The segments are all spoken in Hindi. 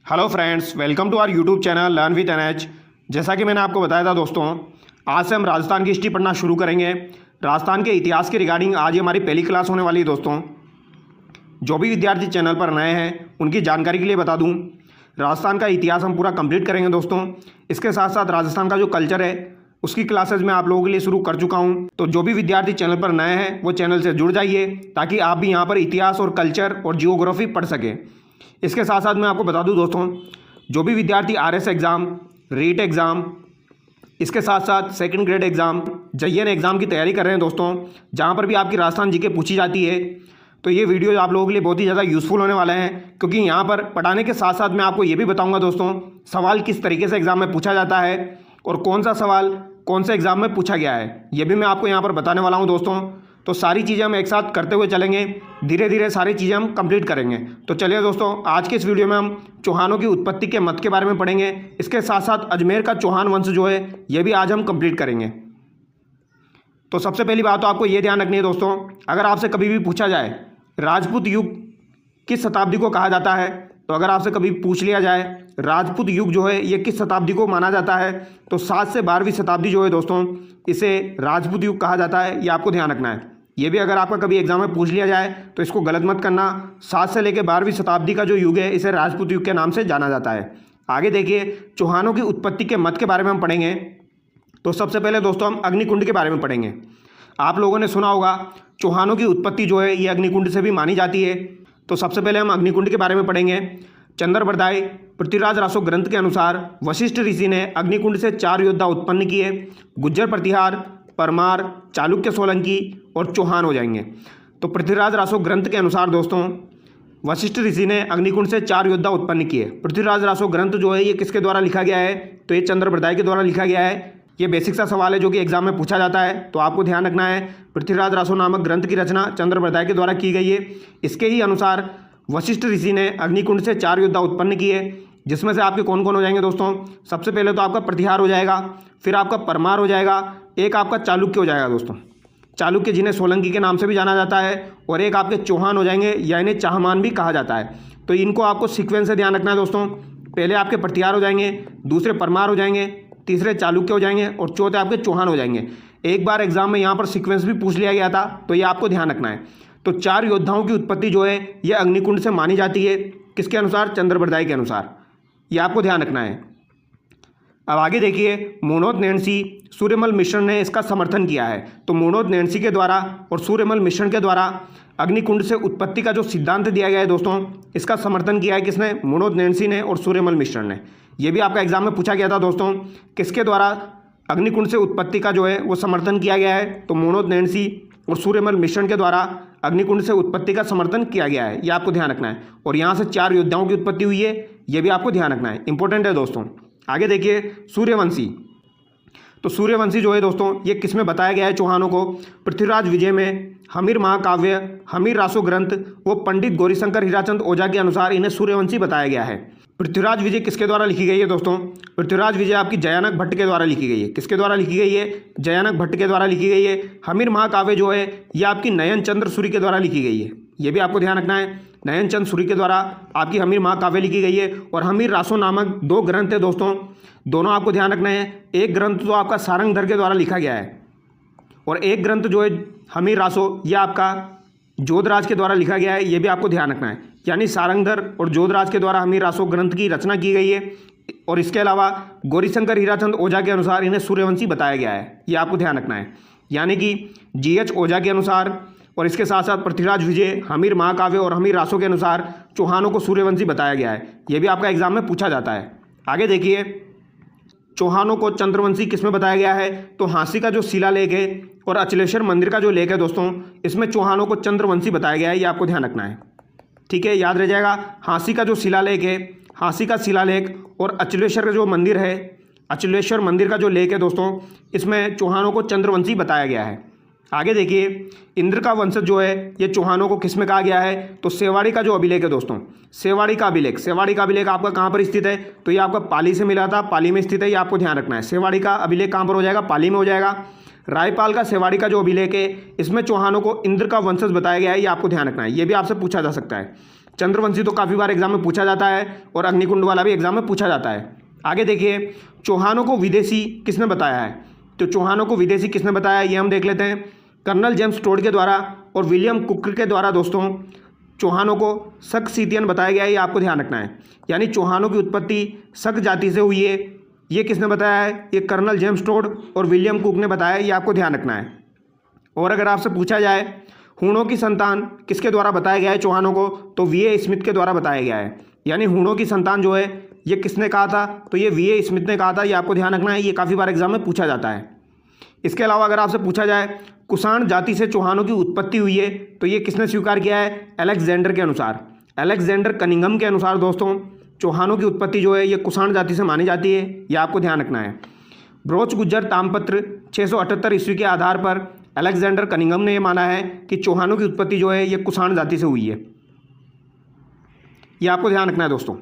Hello friends, welcome to our YouTube channel learn with NH. जैसा कि मैंने आपको बताया था दोस्तों, आज से हम राजस्थान की हिस्ट्री पढ़ना शुरू करेंगे। राजस्थान के इतिहास के रिगार्डिंग आज ये हमारी पहली क्लास होने वाली है दोस्तों। जो भी विद्यार्थी चैनल पर नए हैं उनकी जानकारी के लिए बता दूं, राजस्थान का इतिहास हम पूरा कंप्लीट करेंगे दोस्तों। इसके साथ साथ राजस्थान का जो कल्चर है उसकी क्लासेज मैं आप लोगों के लिए शुरू कर चुका हूं। तो जो भी विद्यार्थी चैनल पर नए हैं वो चैनल से जुड़ जाइए ताकि आप भी यहाँ पर इतिहास और कल्चर और जियोग्राफी पढ़ सकें। इसके साथ साथ मैं आपको बता दूं दोस्तों, जो भी विद्यार्थी आरएस एग्ज़ाम, रीट एग्ज़ाम, इसके साथ साथ second grade exam, JEE exam की तैयारी कर रहे हैं दोस्तों, जहां पर भी आपकी राजस्थान जीके पूछी जाती है, तो ये वीडियो आप लोगों के लिए बहुत ही ज़्यादा यूज़फुल होने वाले हैं। क्योंकि यहाँ पर पढ़ाने के साथ साथ मैं आपको ये भी बताऊँगा दोस्तों, सवाल किस तरीके से एग्ज़ाम में पूछा जाता है और कौन सा सवाल कौन से एग्ज़ाम में पूछा गया है, ये भी मैं आपको यहाँ पर बताने वाला हूँ दोस्तों। तो सारी चीज़ें हम एक साथ करते हुए चलेंगे, धीरे धीरे सारी चीज़ें हम कंप्लीट करेंगे। तो चलिए दोस्तों, आज के इस वीडियो में हम चौहानों की उत्पत्ति के मत के बारे में पढ़ेंगे। इसके साथ साथ अजमेर का चौहान वंश जो है ये भी आज हम कंप्लीट करेंगे। तो सबसे पहली बात तो आपको ये ध्यान रखनी है दोस्तों, अगर आपसे कभी भी पूछा जाए राजपूत युग किस शताब्दी को कहा जाता है, तो अगर आपसे कभी पूछ लिया जाए राजपूत युग जो है ये किस शताब्दी को माना जाता है, तो 7 से 12वीं शताब्दी जो है दोस्तों इसे राजपूत युग कहा जाता है। ये आपको ध्यान रखना है। ये भी अगर आपका कभी एग्जाम में पूछ लिया जाए तो इसको गलत मत करना। 7 से लेकर 12वीं शताब्दी का जो युग है इसे राजपूत युग के नाम से जाना जाता है। आगे देखिए, चौहानों की उत्पत्ति के मत के बारे में हम पढ़ेंगे। तो सबसे पहले दोस्तों हम अग्निकुंड के बारे में पढ़ेंगे। आप लोगों ने सुना होगा चौहानों की उत्पत्ति जो है ये अग्निकुंड से भी मानी जाती है। तो सबसे पहले हम अग्निकुंड के बारे में पढ़ेंगे। चंद्रबरदाई पृथ्वीराज रासो ग्रंथ के अनुसार वशिष्ठ ऋषि ने अग्निकुंड से 4 योद्धा उत्पन्न किए। गुज्जर प्रतिहार, परमार, चालुक्य सोलंकी और चौहान हो जाएंगे। तो पृथ्वीराज रासो ग्रंथ के अनुसार दोस्तों वशिष्ठ ऋषि ने अग्निकुंड से 4 योद्धा उत्पन्न किए। पृथ्वीराज रासो ग्रंथ जो है ये किसके द्वारा लिखा गया है, तो ये चंद्रबरदाई के द्वारा लिखा गया है। ये बेसिक सा सवाल है जो कि एग्जाम में पूछा जाता है, तो आपको ध्यान रखना है। पृथ्वीराज रासो नामक ग्रंथ की रचना चंद्रबरदाई के द्वारा की गई है। इसके ही अनुसार वशिष्ठ ऋषि ने अग्निकुंड से 4 योद्धा उत्पन्न किए, जिसमें से आपके कौन कौन हो जाएंगे दोस्तों। सबसे पहले तो आपका प्रतिहार हो जाएगा, फिर आपका परमार हो जाएगा, एक आपका चालुक्य हो जाएगा दोस्तों, चालुक्य जिन्हें सोलंकी के नाम से भी जाना जाता है, और एक आपके चौहान हो जाएंगे या इन्हें चाहमान भी कहा जाता है। तो इनको आपको सीक्वेंस से ध्यान रखना है दोस्तों। पहले आपके प्रतिहार हो जाएंगे, दूसरे परमार हो जाएंगे, तीसरे चालुक्य हो जाएंगे और चौथे आपके चौहान हो जाएंगे। एक बार एग्जाम में यहाँ पर सीक्वेंस भी पूछ लिया गया था, तो ये आपको ध्यान रखना है। तो 4 योद्धाओं की उत्पत्ति जो है यह अग्निकुंड से मानी जाती है। किसके अनुसार? चंद्रबरदाई के अनुसार। ये आपको ध्यान रखना है। अब आगे देखिए, मोनोद नैन्सी सूर्यमल मिश्रण ने इसका समर्थन किया है। तो मोनोद नैन्सी के द्वारा और सूर्यमल मिश्रण के द्वारा अग्निकुंड से उत्पत्ति का जो सिद्धांत दिया गया है दोस्तों, इसका समर्थन किया है किसने? मोनोद नैन्सी ने और सूर्यमल मिश्रण ने। यह भी आपका एग्जाम में पूछा गया था दोस्तों, किसके द्वारा अग्निकुंड से उत्पत्ति का जो है वो समर्थन किया गया है। तो मोनोद नैन्सी और सूर्यमल मिश्रण के द्वारा अग्निकुंड से उत्पत्ति का समर्थन किया गया है। यह आपको ध्यान रखना है। और यहाँ से 4 योद्धाओं की उत्पत्ति हुई है, यह भी आपको ध्यान रखना है, इंपॉर्टेंट है दोस्तों। आगे देखिए, सूर्यवंशी। तो सूर्यवंशी जो है दोस्तों ये किसमें बताया गया है चौहानों को? पृथ्वीराज विजय में, हमीर महाकाव्य, हमीर रासो ग्रंथ वो पंडित गौरीशंकर हीराचंद ओझा के अनुसार इन्हें सूर्यवंशी बताया गया है। पृथ्वीराज विजय किसके द्वारा लिखी गई है दोस्तों? पृथ्वीराज विजय आपकी जयानक भट्ट के द्वारा लिखी गई है। किसके द्वारा लिखी गई है? जयानक भट्ट के द्वारा लिखी गई है। हमीर महाकाव्य जो है ये आपकी नयन चंद्र सूरी के द्वारा लिखी गई है। ये भी आपको ध्यान रखना है। नयन चंद्र सूरी के द्वारा आपकी हमीर महाकाव्य लिखी गई है। और हमीर रासो नामक 2 ग्रंथ है दोस्तों, दोनों आपको ध्यान रखना है। एक ग्रंथ तो आपका सारंगधर के द्वारा लिखा गया है और एक ग्रंथ जो है हमीर रासो ये आपका जोधराज के द्वारा लिखा गया है। ये भी आपको ध्यान रखना है। यानी सारंगधर और जोधराज के द्वारा हमीर रासो ग्रंथ की रचना की गई है। और इसके अलावा गौरीशंकर हीराचंद ओझा के अनुसार इन्हें सूर्यवंशी बताया गया है। ये आपको ध्यान रखना है। यानी कि GH ओझा के अनुसार और इसके साथ साथ पृथ्वीराज विजय, हमीर महाकाव्य और हमीर रासो के अनुसार चौहानों को सूर्यवंशी बताया गया है। ये भी आपका एग्जाम में पूछा जाता है। आगे देखिए, चौहानों को चंद्रवंशी किसमें बताया गया है? तो हाँसी का जो शिलालेख है और अचलेश्वर मंदिर का जो लेख है दोस्तों, इसमें चौहानों को चंद्रवंशी बताया गया है। ये आपको ध्यान रखना है, ठीक है, याद रह जाएगा। हाँसी का जो शिलालेख है, हाँसी का शिलालेख और अचलेश्वर का जो मंदिर है, अचलेश्वर मंदिर का जो लेख है दोस्तों, इसमें चौहानों को चंद्रवंशी बताया गया है। आगे देखिए, इंद्र का वंशज जो है ये चौहानों को किसमें कहा गया है? तो सेवाड़ी का जो अभिलेख है दोस्तों, सेवाड़ी का अभिलेख, सेवाड़ी का अभिलेख आपका कहाँ पर स्थित है? तो ये आपका पाली से मिला था, पाली में स्थित है। ये आपको ध्यान रखना है। सेवाड़ी का अभिलेख कहाँ पर हो जाएगा? पाली में हो जाएगा। रायपाल का सेवाड़ी का जो अभिलेख है इसमें चौहानों को इंद्र का वंशज बताया गया है। ये आपको ध्यान रखना है। ये भी आपसे पूछा जा सकता है। चंद्रवंशी तो काफ़ी बार एग्जाम में पूछा जाता है और अग्निकुंड वाला भी एग्जाम में पूछा जाता है। आगे देखिए, चौहानों को विदेशी किसने बताया है? तो चौहानों को विदेशी किसने बताया ये हम देख लेते हैं। कर्नल जेम्स टोड के द्वारा और विलियम कुक के द्वारा दोस्तों चौहानों को शक सीतियन बताया गया है, ये आपको ध्यान रखना है। यानी चौहानों की उत्पत्ति शक जाति से हुई है, ये किसने बताया है? ये कर्नल जेम्स टोड और विलियम कुक ने बताया है, ये आपको ध्यान रखना है। और अगर आपसे पूछा जाए हूणों की संतान किसके द्वारा बताया गया है चौहानों को, तो वीए स्मिथ के द्वारा बताया गया है। यानी हूणों की संतान जो है ये किसने कहा था? तो ये वीए स्मिथ ने कहा था, ये आपको ध्यान रखना है, ये काफ़ी बार एग्जाम में पूछा जाता है। इसके अलावा अगर आपसे पूछा जाए कुषाण जाति से चौहानों की उत्पत्ति हुई है, तो ये किसने स्वीकार किया है? अलेक्जेंडर के अनुसार, अलेक्जेंडर कनिंघम के अनुसार दोस्तों चौहानों की उत्पत्ति जो है ये कुषाण जाति से मानी जाती है, ये आपको ध्यान रखना है। ब्रोच गुज्जर तामपत्र 678 ईस्वी के आधार पर अलेक्जेंडर कनिंघम ने यह माना है कि चौहानों की उत्पत्ति जो है ये कुषाण जाति से हुई है, ये आपको ध्यान रखना है दोस्तों।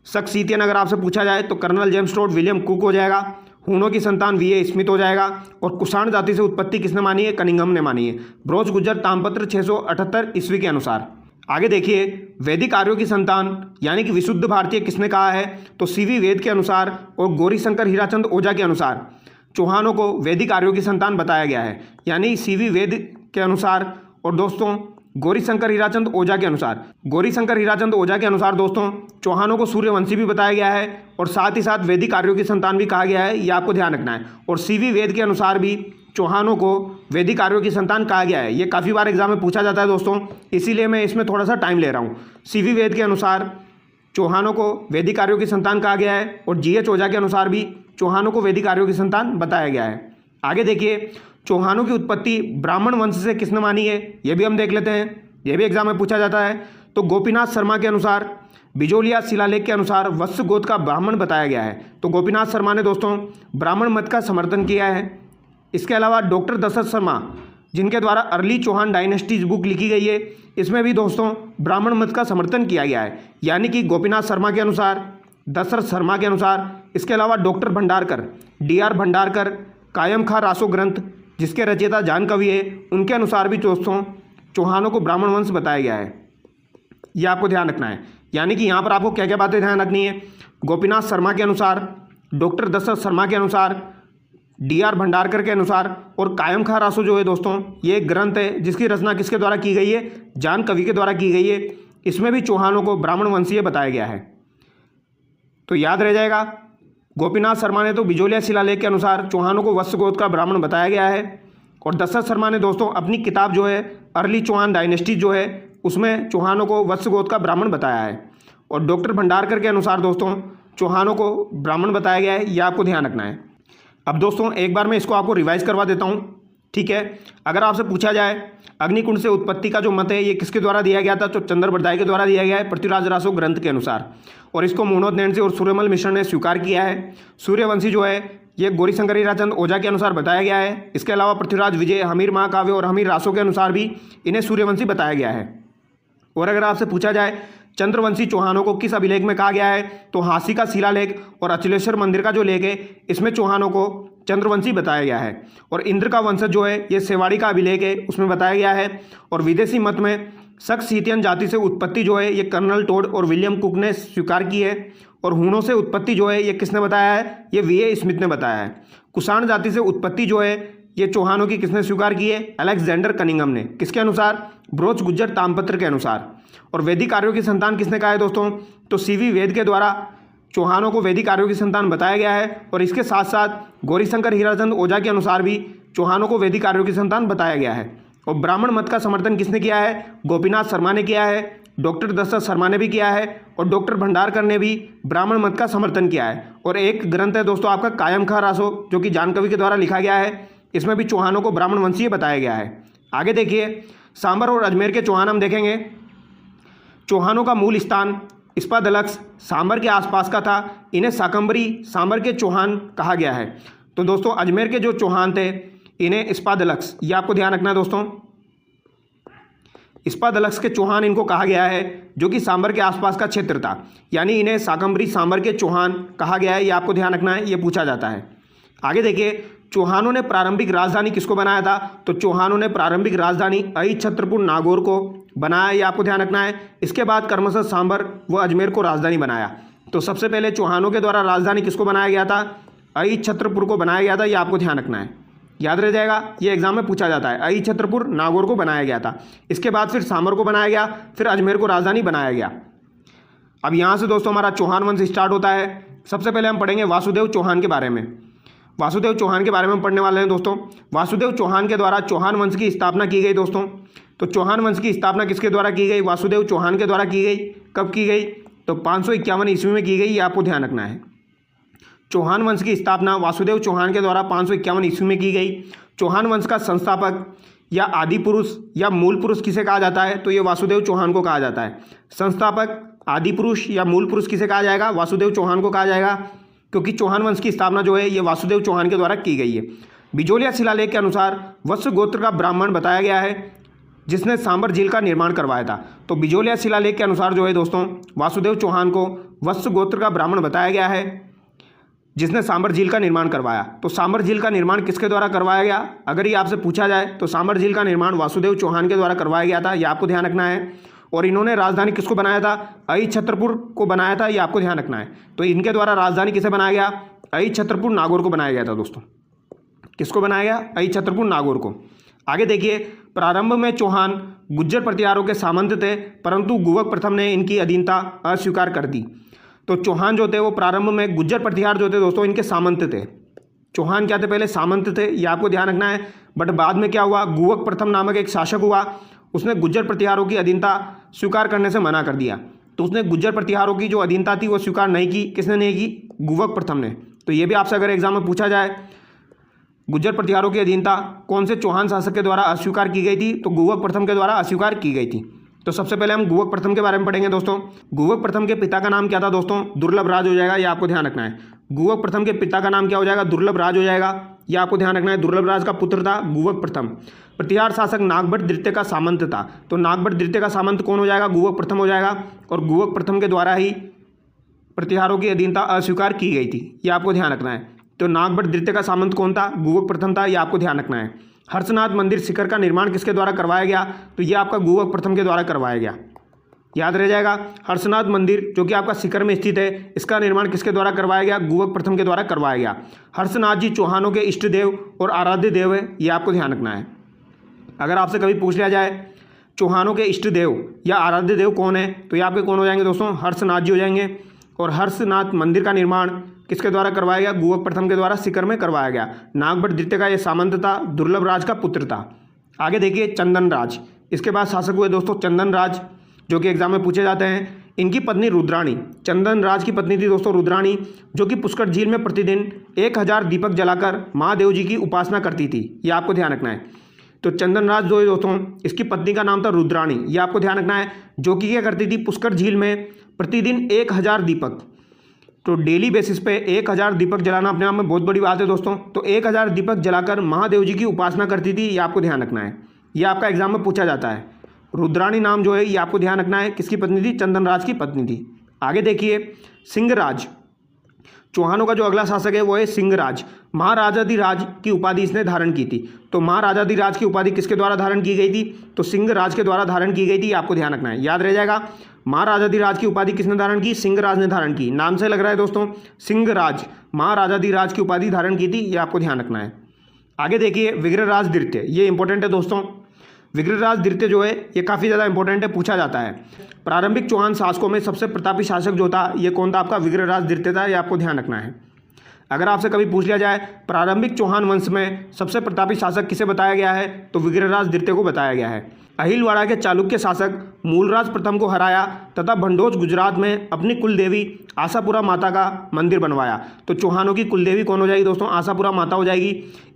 शक सीतियन अगर आपसे पूछा जाए तो colonel James Tod William Cook हो जाएगा, हूणों की संतान वीए स्मिथ हो जाएगा, और कुषाण जाति से उत्पत्ति किसने मानी है? कनिंघम ने मानी है, ब्रोच गुज्जर तामपत्र 678 ईस्वी के अनुसार। आगे देखिए, वैदिक आर्यों की संतान यानी कि विशुद्ध भारतीय किसने कहा है? तो सीवी वेद के अनुसार और गौरीशंकर हीराचंद ओझा के अनुसार चौहानों को वैदिक आर्यों की संतान बताया गया है। यानी सीवी वेद के अनुसार और दोस्तों गौरीशंकर हीराचंद ओझा के अनुसार, गौरीशंकर हीराचंद ओझा के अनुसार दोस्तों चौहानों को सूर्यवंशी भी बताया गया है और साथ ही साथ वैदिक आर्यों की संतान भी कहा गया है, ये आपको ध्यान रखना है। और सीवी वेद के अनुसार भी चौहानों को वैदिक आर्यों की संतान कहा गया है, ये काफ़ी बार एग्जाम में पूछा जाता है दोस्तों, इसीलिए मैं इसमें थोड़ा सा टाइम ले रहा हूँ। सीवी वेद के अनुसार चौहानों को वैदिक आर्यों की संतान कहा गया है और जीएच ओझा के अनुसार भी चौहानों को वैदिक आर्यों की संतान बताया गया है। आगे देखिए, चौहानों की उत्पत्ति ब्राह्मण वंश से किसने मानी है? ये भी हम देख लेते हैं, ये भी एग्जाम में पूछा जाता है। तो गोपीनाथ शर्मा के अनुसार, बिजोलिया शिलालेख के अनुसार वत्स गोत्र का ब्राह्मण बताया गया है। तो गोपीनाथ शर्मा ने दोस्तों ब्राह्मण मत का समर्थन किया है। इसके अलावा डॉक्टर दशरथ शर्मा, जिनके द्वारा अर्ली चौहान डायनेस्टीज बुक लिखी गई है, इसमें भी दोस्तों ब्राह्मण मत का समर्थन किया गया है। यानी कि गोपीनाथ शर्मा के अनुसार, दशरथ शर्मा के अनुसार, इसके अलावा डॉक्टर भंडारकर, DR भंडारकर, कायम खा रासो ग्रंथ जिसके रचयिता जान कवि है, उनके अनुसार भी दोस्तों चौहानों को ब्राह्मण वंश बताया गया है, ये आपको ध्यान रखना है। यानी कि यहाँ पर आपको क्या क्या बातें ध्यान रखनी है? गोपीनाथ शर्मा के अनुसार, डॉक्टर दशरथ शर्मा के अनुसार, DR भंडारकर के अनुसार और कायम खा रासो जो है दोस्तों ये एक ग्रंथ है जिसकी रचना किसके द्वारा की गई है? जान कवि के द्वारा की गई है। इसमें भी चौहानों को ब्राह्मण वंशीय बताया गया है, तो याद रह जाएगा। गोपीनाथ शर्मा ने तो बिजोलिया शिलालेख के अनुसार चौहानों को वत्स गोत्र का ब्राह्मण बताया गया है, और दशरथ शर्मा ने दोस्तों अपनी किताब जो है अर्ली चौहान डायनेस्टी जो है उसमें चौहानों को वत्स गोत्र का ब्राह्मण बताया है। और डॉक्टर भंडारकर के अनुसार दोस्तों चौहानों को ब्राह्मण बताया गया है, यह आपको ध्यान रखना है। अब दोस्तों एक बार मैं इसको आपको रिवाइज करवा देता हूँ, ठीक है। अगर आपसे पूछा जाए अग्निकुंड से उत्पत्ति का जो मत है ये किसके द्वारा दिया गया था? तो चंद्र बरदाई के द्वारा दिया गया है पृथ्वीराज रासो ग्रंथ के अनुसार, और इसको मोनोद से और सूर्यमल मिश्र ने स्वीकार किया है। सूर्यवंशी जो है ये गौरीशंकर हीराचंद ओझा के अनुसार बताया गया है। इसके अलावा पृथ्वीराज विजय, हमीर महाकाव्य और हमीर रासो के अनुसार भी इन्हें सूर्यवंशी बताया गया है। और अगर आपसे पूछा जाए चंद्रवंशी चौहानों को किस अभिलेख में कहा गया है? तो हांसी का शिलालेख और अचलेश्वर मंदिर का जो लेख है इसमें चौहानों को चंद्रवंशी बताया गया है। और इंद्र का वंशज जो है ये सेवाड़ी का अभिलेख है उसमें बताया गया है। और विदेशी मत में शक सीतियन जाति से उत्पत्ति जो है ये कर्नल टोड और विलियम कुक ने स्वीकार की है। और हूणों से उत्पत्ति जो है ये किसने बताया है? ये वीए स्मिथ ने बताया है। कुषाण जाति से उत्पत्ति जो है ये चौहानों की किसने स्वीकार की है? अलेक्जेंडर कनिंघम ने। किसके अनुसार? ब्रोच गुज्जर तामपत्र के अनुसार। और वैदिक आर्यों की संतान किसने कहा है दोस्तों? तो सीवी वेद के द्वारा चौहानों को वैदिक आर्यों की संतान बताया गया है। और इसके साथ साथ गौरीशंकर हीराचंद ओझा के अनुसार भी चौहानों को वैदिक आर्यों की संतान बताया गया है। और ब्राह्मण मत का समर्थन किसने किया है? गोपीनाथ शर्मा ने किया है, डॉक्टर दशरथ शर्मा ने भी किया है, और डॉक्टर भंडारकर ने भी ब्राह्मण मत का समर्थन किया है। और एक ग्रंथ है दोस्तों आपका कायम खा रासो जो कि जानकवि के द्वारा लिखा गया है, इसमें भी चौहानों को ब्राह्मण वंशीय बताया गया है। आगे देखिए, सांबर और अजमेर के चौहान हम देखेंगे। चौहानों का मूल स्थान इस्पादलक्स सांबर के आसपास का था, इन्हें शाकंभरी सांबर के चौहान कहा गया है। तो दोस्तों अजमेर के जो चौहान थे इन्हें इस्पादलक्स, ये आपको ध्यान रखना है दोस्तों, इस्पादलक्स के चौहान इनको कहा गया है जो कि सांबर के आसपास का क्षेत्र था। यानी इन्हें शाकंभरी सांबर के चौहान कहा गया है, ये आपको ध्यान रखना है, ये पूछा जाता है। आगे देखिए, चौहानों ने प्रारंभिक राजधानी किसको बनाया था? तो चौहानों ने प्रारंभिक राजधानी अहिच्छत्रपुर नागौर को बनाया, ये आपको ध्यान रखना है। इसके बाद क्रमशः सांबर व अजमेर को राजधानी बनाया। तो सबसे पहले चौहानों के द्वारा राजधानी किसको बनाया गया था? अहि छत्रपुर को बनाया गया था, ये आपको ध्यान रखना है, याद रह जाएगा, ये एग्जाम में पूछा जाता है। अहि छत्रपुर नागौर को बनाया गया था। इसके बाद फिर सांबर को बनाया गया, फिर अजमेर को राजधानी बनाया गया। अब यहाँ से दोस्तों हमारा चौहान वंश स्टार्ट होता है। सबसे पहले हम पढ़ेंगे वासुदेव चौहान के बारे में। वासुदेव चौहान के बारे में हम पढ़ने वाले हैं दोस्तों। वासुदेव चौहान के द्वारा चौहान वंश की स्थापना की गई दोस्तों। तो चौहान वंश की स्थापना किसके द्वारा की गई? वासुदेव चौहान के द्वारा की गई। कब की गई? तो 551 ईस्वी में की गई, ये आपको ध्यान रखना है। चौहान वंश की स्थापना वासुदेव चौहान के द्वारा 551 ईस्वी में की गई। चौहान वंश का संस्थापक या आदि पुरुष या मूल पुरुष किसे कहा जाता है? तो ये वासुदेव चौहान को कहा जाता है। संस्थापक, आदि पुरुष या मूल पुरुष किसे कहा जाएगा? वासुदेव चौहान को कहा जाएगा, क्योंकि चौहान वंश की स्थापना जो है ये वासुदेव चौहान के द्वारा की गई है। बिजोलिया शिलालेख के अनुसार वत्स गोत्र का ब्राह्मण बताया गया है जिसने सांबर झील का निर्माण करवाया था। तो बिजोलिया शिलालेख के अनुसार जो है दोस्तों वासुदेव चौहान को वत्स गोत्र का ब्राह्मण बताया गया है जिसने सांबर झील का निर्माण करवाया। तो सांबर झील का निर्माण किसके द्वारा करवाया गया? अगर ये आपसे पूछा जाए तो सांबर झील का निर्माण वासुदेव चौहान के द्वारा करवाया गया था, ये आपको ध्यान रखना है। और इन्होंने राजधानी किसको बनाया था? अहि छत्रपुर को बनाया था, ये आपको ध्यान रखना है। तो इनके द्वारा राजधानी किसे बनाया गया? अहि छत्रपुर नागौर को बनाया गया था दोस्तों। किसको बनाया गया? अहि छत्रपुर नागौर को। आगे देखिए, प्रारंभ में चौहान गुज्जर प्रतिहारों के सामंत थे, परंतु गुवक प्रथम ने इनकी अधीनता अस्वीकार कर दी। तो चौहान जो थे वो प्रारंभ में गुज्जर प्रतिहार जो थे दोस्तों इनके सामंत थे। चौहान क्या थे? पहले सामंत थे, ये आपको ध्यान रखना है। बट बाद में क्या हुआ? गुवक प्रथम नामक एक शासक हुआ, उसने गुज्जर प्रतिहारों की अधीनता स्वीकार करने से मना कर दिया। तो उसने गुज्जर प्रतिहारों की जो अधीनता थी वो स्वीकार नहीं की। किसने नहीं की? गुवक प्रथम ने। तो ये भी आपसे अगर एग्जाम में पूछा जाए गुज्जर प्रतिहारों की अधीनता कौन से चौहान शासक के द्वारा अस्वीकार की गई थी? तो गुवक प्रथम के द्वारा अस्वीकार की गई थी। तो सबसे पहले हम गुवक प्रथम के बारे में पढ़ेंगे दोस्तों। गुवक प्रथम के पिता का नाम क्या था दोस्तों? दुर्लभ राज हो जाएगा, ये आपको ध्यान रखना है। गुवक प्रथम के पिता का नाम क्या हो जाएगा? दुर्लभ राज हो जाएगा, ये आपको ध्यान रखना है। दुर्लभ राज का पुत्र था गुवक प्रथम। प्रतिहार शासक नागभट्ट द्वितीय का सामंत था। तो नागभट्ट द्वितीय का सामंत कौन हो जाएगा? गुवक प्रथम हो जाएगा। और गुवक प्रथम के द्वारा ही प्रतिहारों की अधीनता अस्वीकार की गई थी, ये आपको ध्यान रखना है। तो नागभट्ट द्वितीय का सामंत कौन था? गुवक प्रथम था, ये आपको ध्यान रखना है। हर्षनाथ मंदिर शिखर का निर्माण किसके द्वारा करवाया गया? तो ये आपका गुवक प्रथम के द्वारा करवाया गया, याद रह जाएगा। हर्षनाथ मंदिर जो कि आपका शिखर में स्थित है, इसका निर्माण किसके द्वारा करवाया गया? गुवक प्रथम के द्वारा करवाया गया। हर्षनाथ जी चौहानों के इष्ट देव और आराध्य देव है, ये आपको ध्यान रखना है। अगर आपसे कभी पूछ लिया जाए चौहानों के इष्ट देव या आराध्य देव कौन है, तो ये आपके कौन हो जाएंगे दोस्तों? हर्षनाथ जी हो जाएंगे। और हर्षनाथ मंदिर का निर्माण किसके द्वारा करवाया गया? गुवक प्रथम के द्वारा शिखर में करवाया गया। नागभट्ट द्वितीय का ये सामंत था, दुर्लभ राज का पुत्र था। आगे देखिए चंदन राज, इसके बाद शासक हुए दोस्तों चंदन राज, जो कि एग्जाम में पूछे जाते हैं। इनकी पत्नी रुद्राणी, चंदन राज की पत्नी थी दोस्तों रुद्राणी, जो कि पुष्कर झील में प्रतिदिन 1000 दीपक जलाकर महादेव जी की उपासना करती थी, ये आपको ध्यान रखना है। तो चंदन राज जो है दोस्तों इसकी पत्नी का नाम था रुद्राणी, ये आपको ध्यान रखना है, जो कि क्या करती थी? पुष्कर झील में प्रतिदिन 1000 दीपक, तो डेली बेसिस पे 1000 दीपक जलाना अपने आप में बहुत बड़ी बात है दोस्तों। तो 1000 दीपक जलाकर महादेव जी की उपासना करती थी, ये आपको ध्यान रखना है। ये आपका एग्जाम में पूछा जाता है। रुद्राणी नाम जो है ये आपको ध्यान रखना है, किसकी पत्नी थी? चंदन राज की पत्नी थी। आगे देखिए सिंहराज, चौहानों का जो अगला शासक है वो है सिंहराज। महाराजाधिराज की उपाधि इसने धारण की थी। तो महाराजाधिराज की उपाधि किसके द्वारा धारण की गई थी? तो सिंहराज के द्वारा धारण की गई थी, आपको ध्यान रखना है, याद रह जाएगा। महाराजाधिराज की उपाधि किसने धारण की? सिंहराज ने धारण की। नाम से लग रहा है दोस्तों सिंहराज, महाराजाधिराज की उपाधि धारण की थी, ये आपको ध्यान रखना है। आगे देखिए विग्रहराज द्वितीय, ये इंपॉर्टेंट है दोस्तों। विग्रहराज द्वितीय जो है ये काफ़ी ज़्यादा इंपॉर्टेंट है, पूछा जाता है। प्रारंभिक चौहान शासकों में सबसे प्रतापी शासक जो था ये कौन था? आपका विग्रहराज द्वितीय था, ये आपको ध्यान रखना है। अगर आपसे कभी पूछ लिया जाए प्रारंभिक चौहान वंश में सबसे प्रतापी शासक किसे बताया गया है, तो विग्रहराज द्वितीय को बताया गया है। अहिलवाड़ा के चालुक्य शासक मूलराज प्रथम को हराया तथा भंडोज गुजरात में अपनी कुलदेवी आशापुरा माता का मंदिर बनवाया। तो चौहानों की कुलदेवी कौन हो जाएगी दोस्तों? आशापुरा माता हो जाएगी।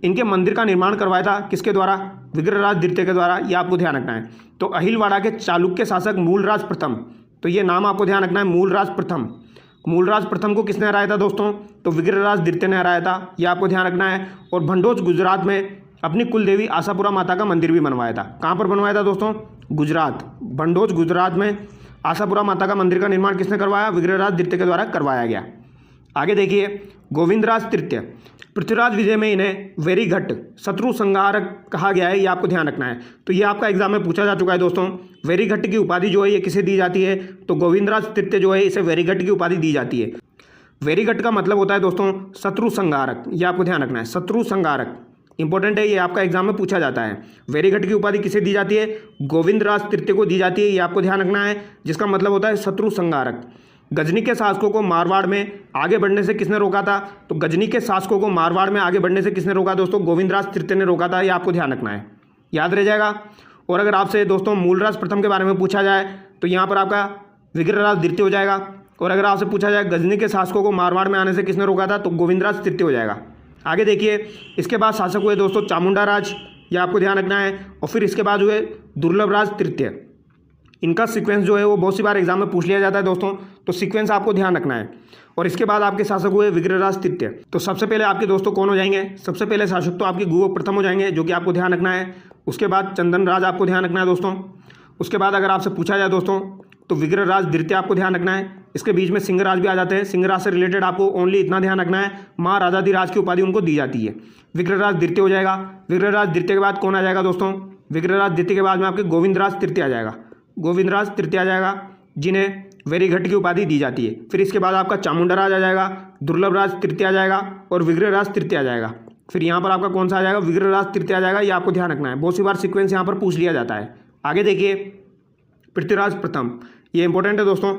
इनके मंदिर का निर्माण करवाया था किसके द्वारा? विग्रहराज द्वितीय के द्वारा, ये आपको ध्यान रखना है। तो अहिलवाड़ा के चालुक्य शासक मूलराज प्रथम, तो ये नाम आपको ध्यान रखना है, मूलराज प्रथम। मूलराज प्रथम को किसने हराया था दोस्तों? तो विग्रहराज द्वितीय ने हराया था, ये आपको ध्यान रखना है। और भंडोज गुजरात में अपनी कुलदेवी आशापुरा माता का मंदिर भी बनवाया था। कहाँ पर बनवाया था दोस्तों? गुजरात, भंडोज गुजरात में आशापुरा माता का मंदिर का निर्माण किसने करवाया? विग्रहराज द्वितीय के द्वारा करवाया गया। आगे देखिए गोविंदराज तृतीय, पृथ्वीराज विजय में इन्हें वेरीघट शत्रु संहारक कहा गया है, ये आपको ध्यान रखना है। तो ये आपका एग्जाम में पूछा जा चुका है दोस्तों। वेरीघट की उपाधि जो है ये किसे दी जाती है, तो गोविंदराज तृतीय जो है इसे वेरीघट की उपाधि दी जाती है। वेरीघट का मतलब होता है दोस्तों शत्रु संहारक, ये आपको ध्यान रखना है, शत्रु संहारक इंपॉर्टेंट है, ये आपका एग्जाम में पूछा जाता है। वेरीघट की उपाधि किसे दी जाती है, गोविंदराज तृतीय को दी जाती है, ये आपको ध्यान रखना है, जिसका मतलब होता है शत्रु संहारक। गजनी के शासकों को मारवाड़ में आगे बढ़ने से किसने रोका था, तो गजनी के शासकों को मारवाड़ में आगे बढ़ने से किसने रोका दोस्तों, गोविंदराज तृतीय ने रोका था, ये आपको ध्यान रखना है, याद रह जाएगा। और अगर आपसे दोस्तों मूलराज प्रथम के बारे में पूछा जाए तो यहाँ पर आपका विग्रहराज द्वितीय हो जाएगा। और अगर आपसे पूछा जाए गजनी के शासकों को मारवाड़ में आने से किसने रोका था, तो गोविंदराज तृतीय हो जाएगा। आगे देखिए, इसके बाद शासक हुए दोस्तों चामुंडा राज, ये आपको ध्यान रखना है। और फिर इसके बाद हुए दुर्लभराज तृतीय। इनका सीक्वेंस जो है वो बहुत सी बार एग्जाम में पूछ लिया जाता है दोस्तों, तो सीक्वेंस आपको ध्यान रखना है। और इसके बाद आपके शासक हुए विग्रहराज तृतीय। तो सबसे पहले आपके दोस्तों कौन हो जाएंगे, सबसे पहले शासक तो आपके गुहो प्रथम हो जाएंगे, जो कि आपको ध्यान रखना है। उसके बाद चंदन राज आपको ध्यान रखना है दोस्तों। उसके बाद अगर आपसे पूछा जाए दोस्तों तो विग्रहराज द्वितीय आपको ध्यान रखना है। इसके बीच में सिंहराज भी आ जाते हैं। सिंहराज से रिलेटेड आपको ओनली इतना ध्यान रखना है, महाराजाधिराज की उपाधि उनको दी जाती है। विग्रहराज द्वितीय हो जाएगा। विग्रहराज द्वितीय के बाद कौन आ जाएगा दोस्तों, विग्रहराज द्वितीय के बाद में आपके गोविंदराज तृतीय आ जाएगा, गोविंदराज तृतीय आ जाएगा, जिन्हें वेरीघट की उपाधि दी जाती है। फिर इसके बाद आपका चामुंडा राज आ जाएगा, दुर्लभराज तृतीय आ जाएगा और विग्रहराज तृतीय आ जाएगा। फिर यहाँ पर आपका कौन सा आ जाएगा, विग्रहराज तृतीय आ जाएगा, ये आपको ध्यान रखना है। बहुत सी बार सीक्वेंस यहाँ पर पूछ लिया जाता है। आगे देखिए, पृथ्वीराज प्रथम, ये इंपॉर्टेंट है दोस्तों।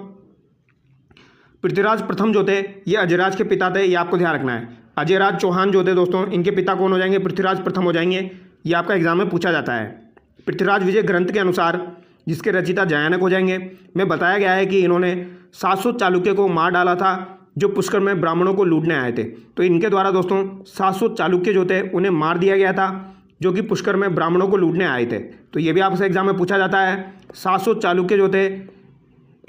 पृथ्वीराज प्रथम जो थे ये अजयराज के पिता थे, ये आपको ध्यान रखना है। अजयराज चौहान जो थे दोस्तों, इनके पिता कौन हो जाएंगे, पृथ्वीराज प्रथम हो जाएंगे, ये आपका एग्जाम में पूछा जाता है। पृथ्वीराज विजय ग्रंथ के अनुसार जिसके रचयिता जयानक हो जाएंगे, में बताया गया है कि इन्होंने 700 चालुक्य को मार डाला था जो पुष्कर में ब्राह्मणों को लूटने आए थे। तो इनके द्वारा दोस्तों 700 चालुक्य जो थे उन्हें मार दिया गया था, जो कि पुष्कर में ब्राह्मणों को लूटने आए थे। तो ये भी आपसे एग्जाम में पूछा जाता है। 700 चालुक्य जो थे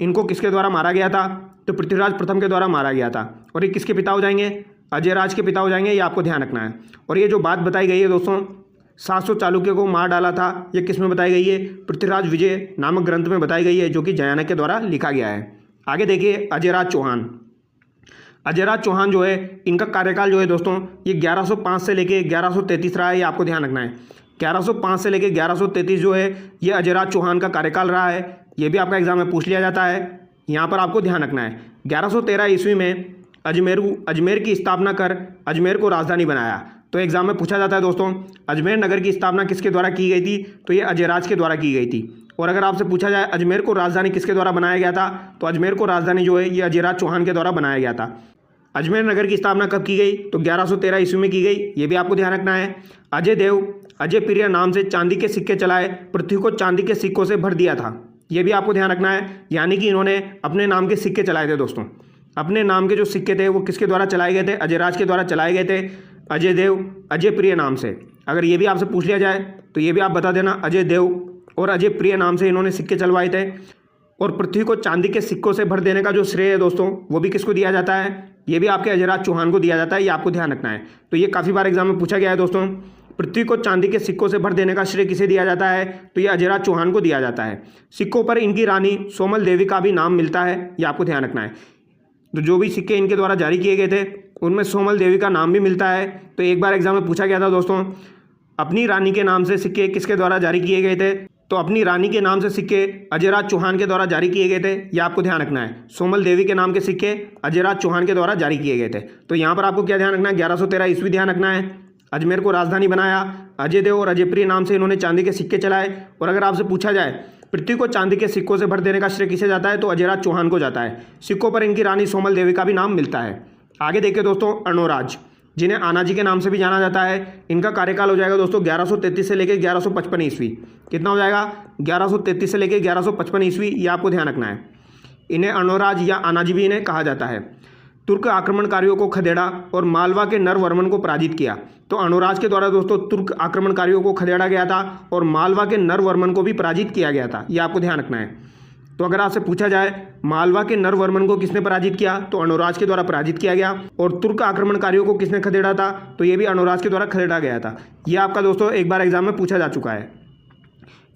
इनको किसके द्वारा मारा गया था, तो पृथ्वीराज प्रथम के द्वारा मारा गया था। और ये किसके पिता हो जाएंगे, अजयराज के पिता हो जाएंगे, ये आपको ध्यान रखना है। और ये जो बात बताई गई है दोस्तों 700 चालुक्य को मार डाला था, ये किस में बताई गई है, पृथ्वीराज विजय नामक ग्रंथ में बताई गई है, जो कि जयानक के द्वारा लिखा गया है। आगे देखिए, अजयराज चौहान। अजयराज चौहान जो है इनका कार्यकाल जो है दोस्तों ये 1105 से लेके 1133 रहा है, ये आपको ध्यान रखना है। 1105 से लेके 1133 जो है ये अजयराज चौहान का कार्यकाल रहा है। ये भी आपका एग्जाम में पूछ लिया जाता है, यहाँ पर आपको ध्यान रखना है। 1113 ईस्वी में अजमेर की स्थापना कर अजमेर को राजधानी बनाया। तो एग्जाम में पूछा जाता है दोस्तों अजमेर नगर की स्थापना किसके द्वारा की गई थी, तो ये अजयराज के द्वारा की गई थी। और अगर आपसे पूछा जाए अजमेर को राजधानी किसके द्वारा बनाया गया था, तो अजमेर को राजधानी जो है ये अजयराज चौहान के द्वारा बनाया गया था। अजमेर नगर की स्थापना कब की गई, तो 1113 ईस्वी में की गई, ये भी आपको ध्यान रखना है। अजय देव अजय प्रिय नाम से चांदी के सिक्के चलाए, पृथ्वी को चांदी के सिक्कों से भर दिया था, ये भी आपको ध्यान रखना है। यानी कि इन्होंने अपने नाम के सिक्के चलाए थे दोस्तों। अपने नाम के जो सिक्के थे वो किसके द्वारा चलाए गए थे, अजयराज के द्वारा चलाए गए थे, अजय देव अजय प्रिय नाम से। अगर ये भी आपसे पूछ लिया जाए तो ये भी आप बता देना, अजय देव और अजय प्रिय नाम से इन्होंने सिक्के चलवाए थे। और पृथ्वी को चांदी के सिक्कों से भर देने का जो श्रेय है दोस्तों वो भी किसको दिया जाता है, ये भी आपके अजयराज चौहान को दिया जाता है, ये आपको ध्यान रखना है। तो ये काफ़ी बार एग्जाम में पूछा गया है दोस्तों, पृथ्वी को चांदी के सिक्कों से भर देने का श्रेय किसे दिया जाता है, तो ये अजयराज चौहान को दिया जाता है। सिक्कों पर इनकी रानी सोमल देवी का भी नाम मिलता है, ये आपको ध्यान रखना है। तो जो भी सिक्के इनके द्वारा जारी किए गए थे उनमें सोमल देवी का नाम भी मिलता है। तो एक बार एग्जाम में पूछा गया था दोस्तों अपनी रानी के नाम से सिक्के किसके द्वारा जारी किए गए थे, तो अपनी रानी के नाम से सिक्के अजयराज चौहान के द्वारा जारी किए गए थे, ये आपको ध्यान रखना है। सोमल देवी के नाम के सिक्के अजयराज चौहान के द्वारा जारी किए गए थे। तो यहाँ पर आपको क्या ध्यान रखना है, 1113 ईस्वी ध्यान रखना है। अजमेर को राजधानी बनाया, अजय देव और अजय प्रिय नाम से इन्होंने चांदी के सिक्के चलाए। और अगर आपसे पूछा जाए पृथ्वी को चांदी के सिक्कों से भर देने का श्रेय किसे जाता है, तो अजयराज चौहान को जाता है। सिक्कों पर इनकी रानी सोमल देवी का भी नाम मिलता है। आगे देखिए दोस्तों, अर्णोराज जिन्हें आनाजी के नाम से भी जाना जाता है, इनका कार्यकाल हो जाएगा दोस्तों 1133 से लेकर 1155 ईस्वी। कितना हो जाएगा, 1133 से लेकर 1155 ईस्वी, ये आपको ध्यान रखना है। इन्हें अर्णोराज या आनाजी भी इन्हें कहा जाता है। तुर्क आक्रमणकारियों को खदेड़ा और मालवा के नरवर्मन को पराजित किया। तो अर्णोराज के द्वारा दोस्तों तुर्क आक्रमणकारियों को खदेड़ा गया था और मालवा के नरवर्मन को भी पराजित किया गया था, ये आपको ध्यान रखना है। तो अगर आपसे पूछा जाए मालवा के नरवर्मन को किसने पराजित किया, तो अर्णोराज के द्वारा पराजित किया गया। और तुर्क आक्रमणकारियों को किसने खदेड़ा था, तो ये भी अर्णोराज के द्वारा खदेड़ा गया था। ये आपका दोस्तों एक बार एग्जाम में पूछा जा चुका है।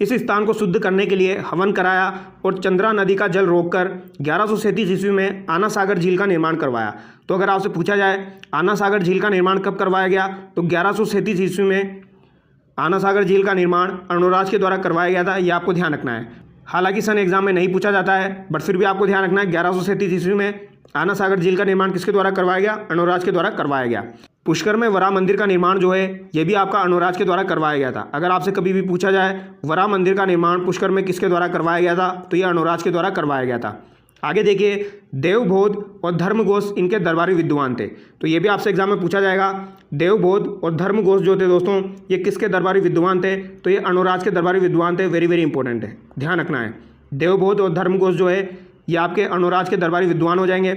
इस स्थान को शुद्ध करने के लिए हवन कराया और चंद्रा नदी का जल रोककर 1137 ईस्वी में आना सागर झील का निर्माण करवाया। तो अगर आपसे पूछा जाए आना सागर झील का निर्माण कब करवाया गया, तो 1137 ईस्वी में आना सागर झील का निर्माण अर्णोराज के द्वारा करवाया गया था। यह आपको ध्यान रखना है। हालांकि सन एग्जाम में नहीं पूछा जाता है, बट फिर भी आपको ध्यान रखना है 1137 ईस्वी में आना सागर झील का निर्माण किसके द्वारा करवाया गया, अर्णोराज के द्वारा करवाया गया। पुष्कर में वराह मंदिर का निर्माण जो है यह भी आपका अर्णोराज के द्वारा करवाया गया था। अगर आपसे कभी भी पूछा जाए वराह मंदिर का निर्माण पुष्कर में किसके द्वारा करवाया गया था, तो यह अर्णोराज के द्वारा करवाया गया था। आगे देखिए, देवबोध और धर्मघोष इनके दरबारी विद्वान थे। तो ये भी आपसे एग्जाम में पूछा जाएगा। देवबोध और धर्मघोष जो थे दोस्तों, ये किसके दरबारी विद्वान थे, तो ये अर्णोराज के दरबारी विद्वान थे। वेरी वेरी इंपॉर्टेंट है, ध्यान रखना है। देवबोध और धर्मघोष जो है ये आपके अर्णोराज के दरबारी विद्वान हो जाएंगे।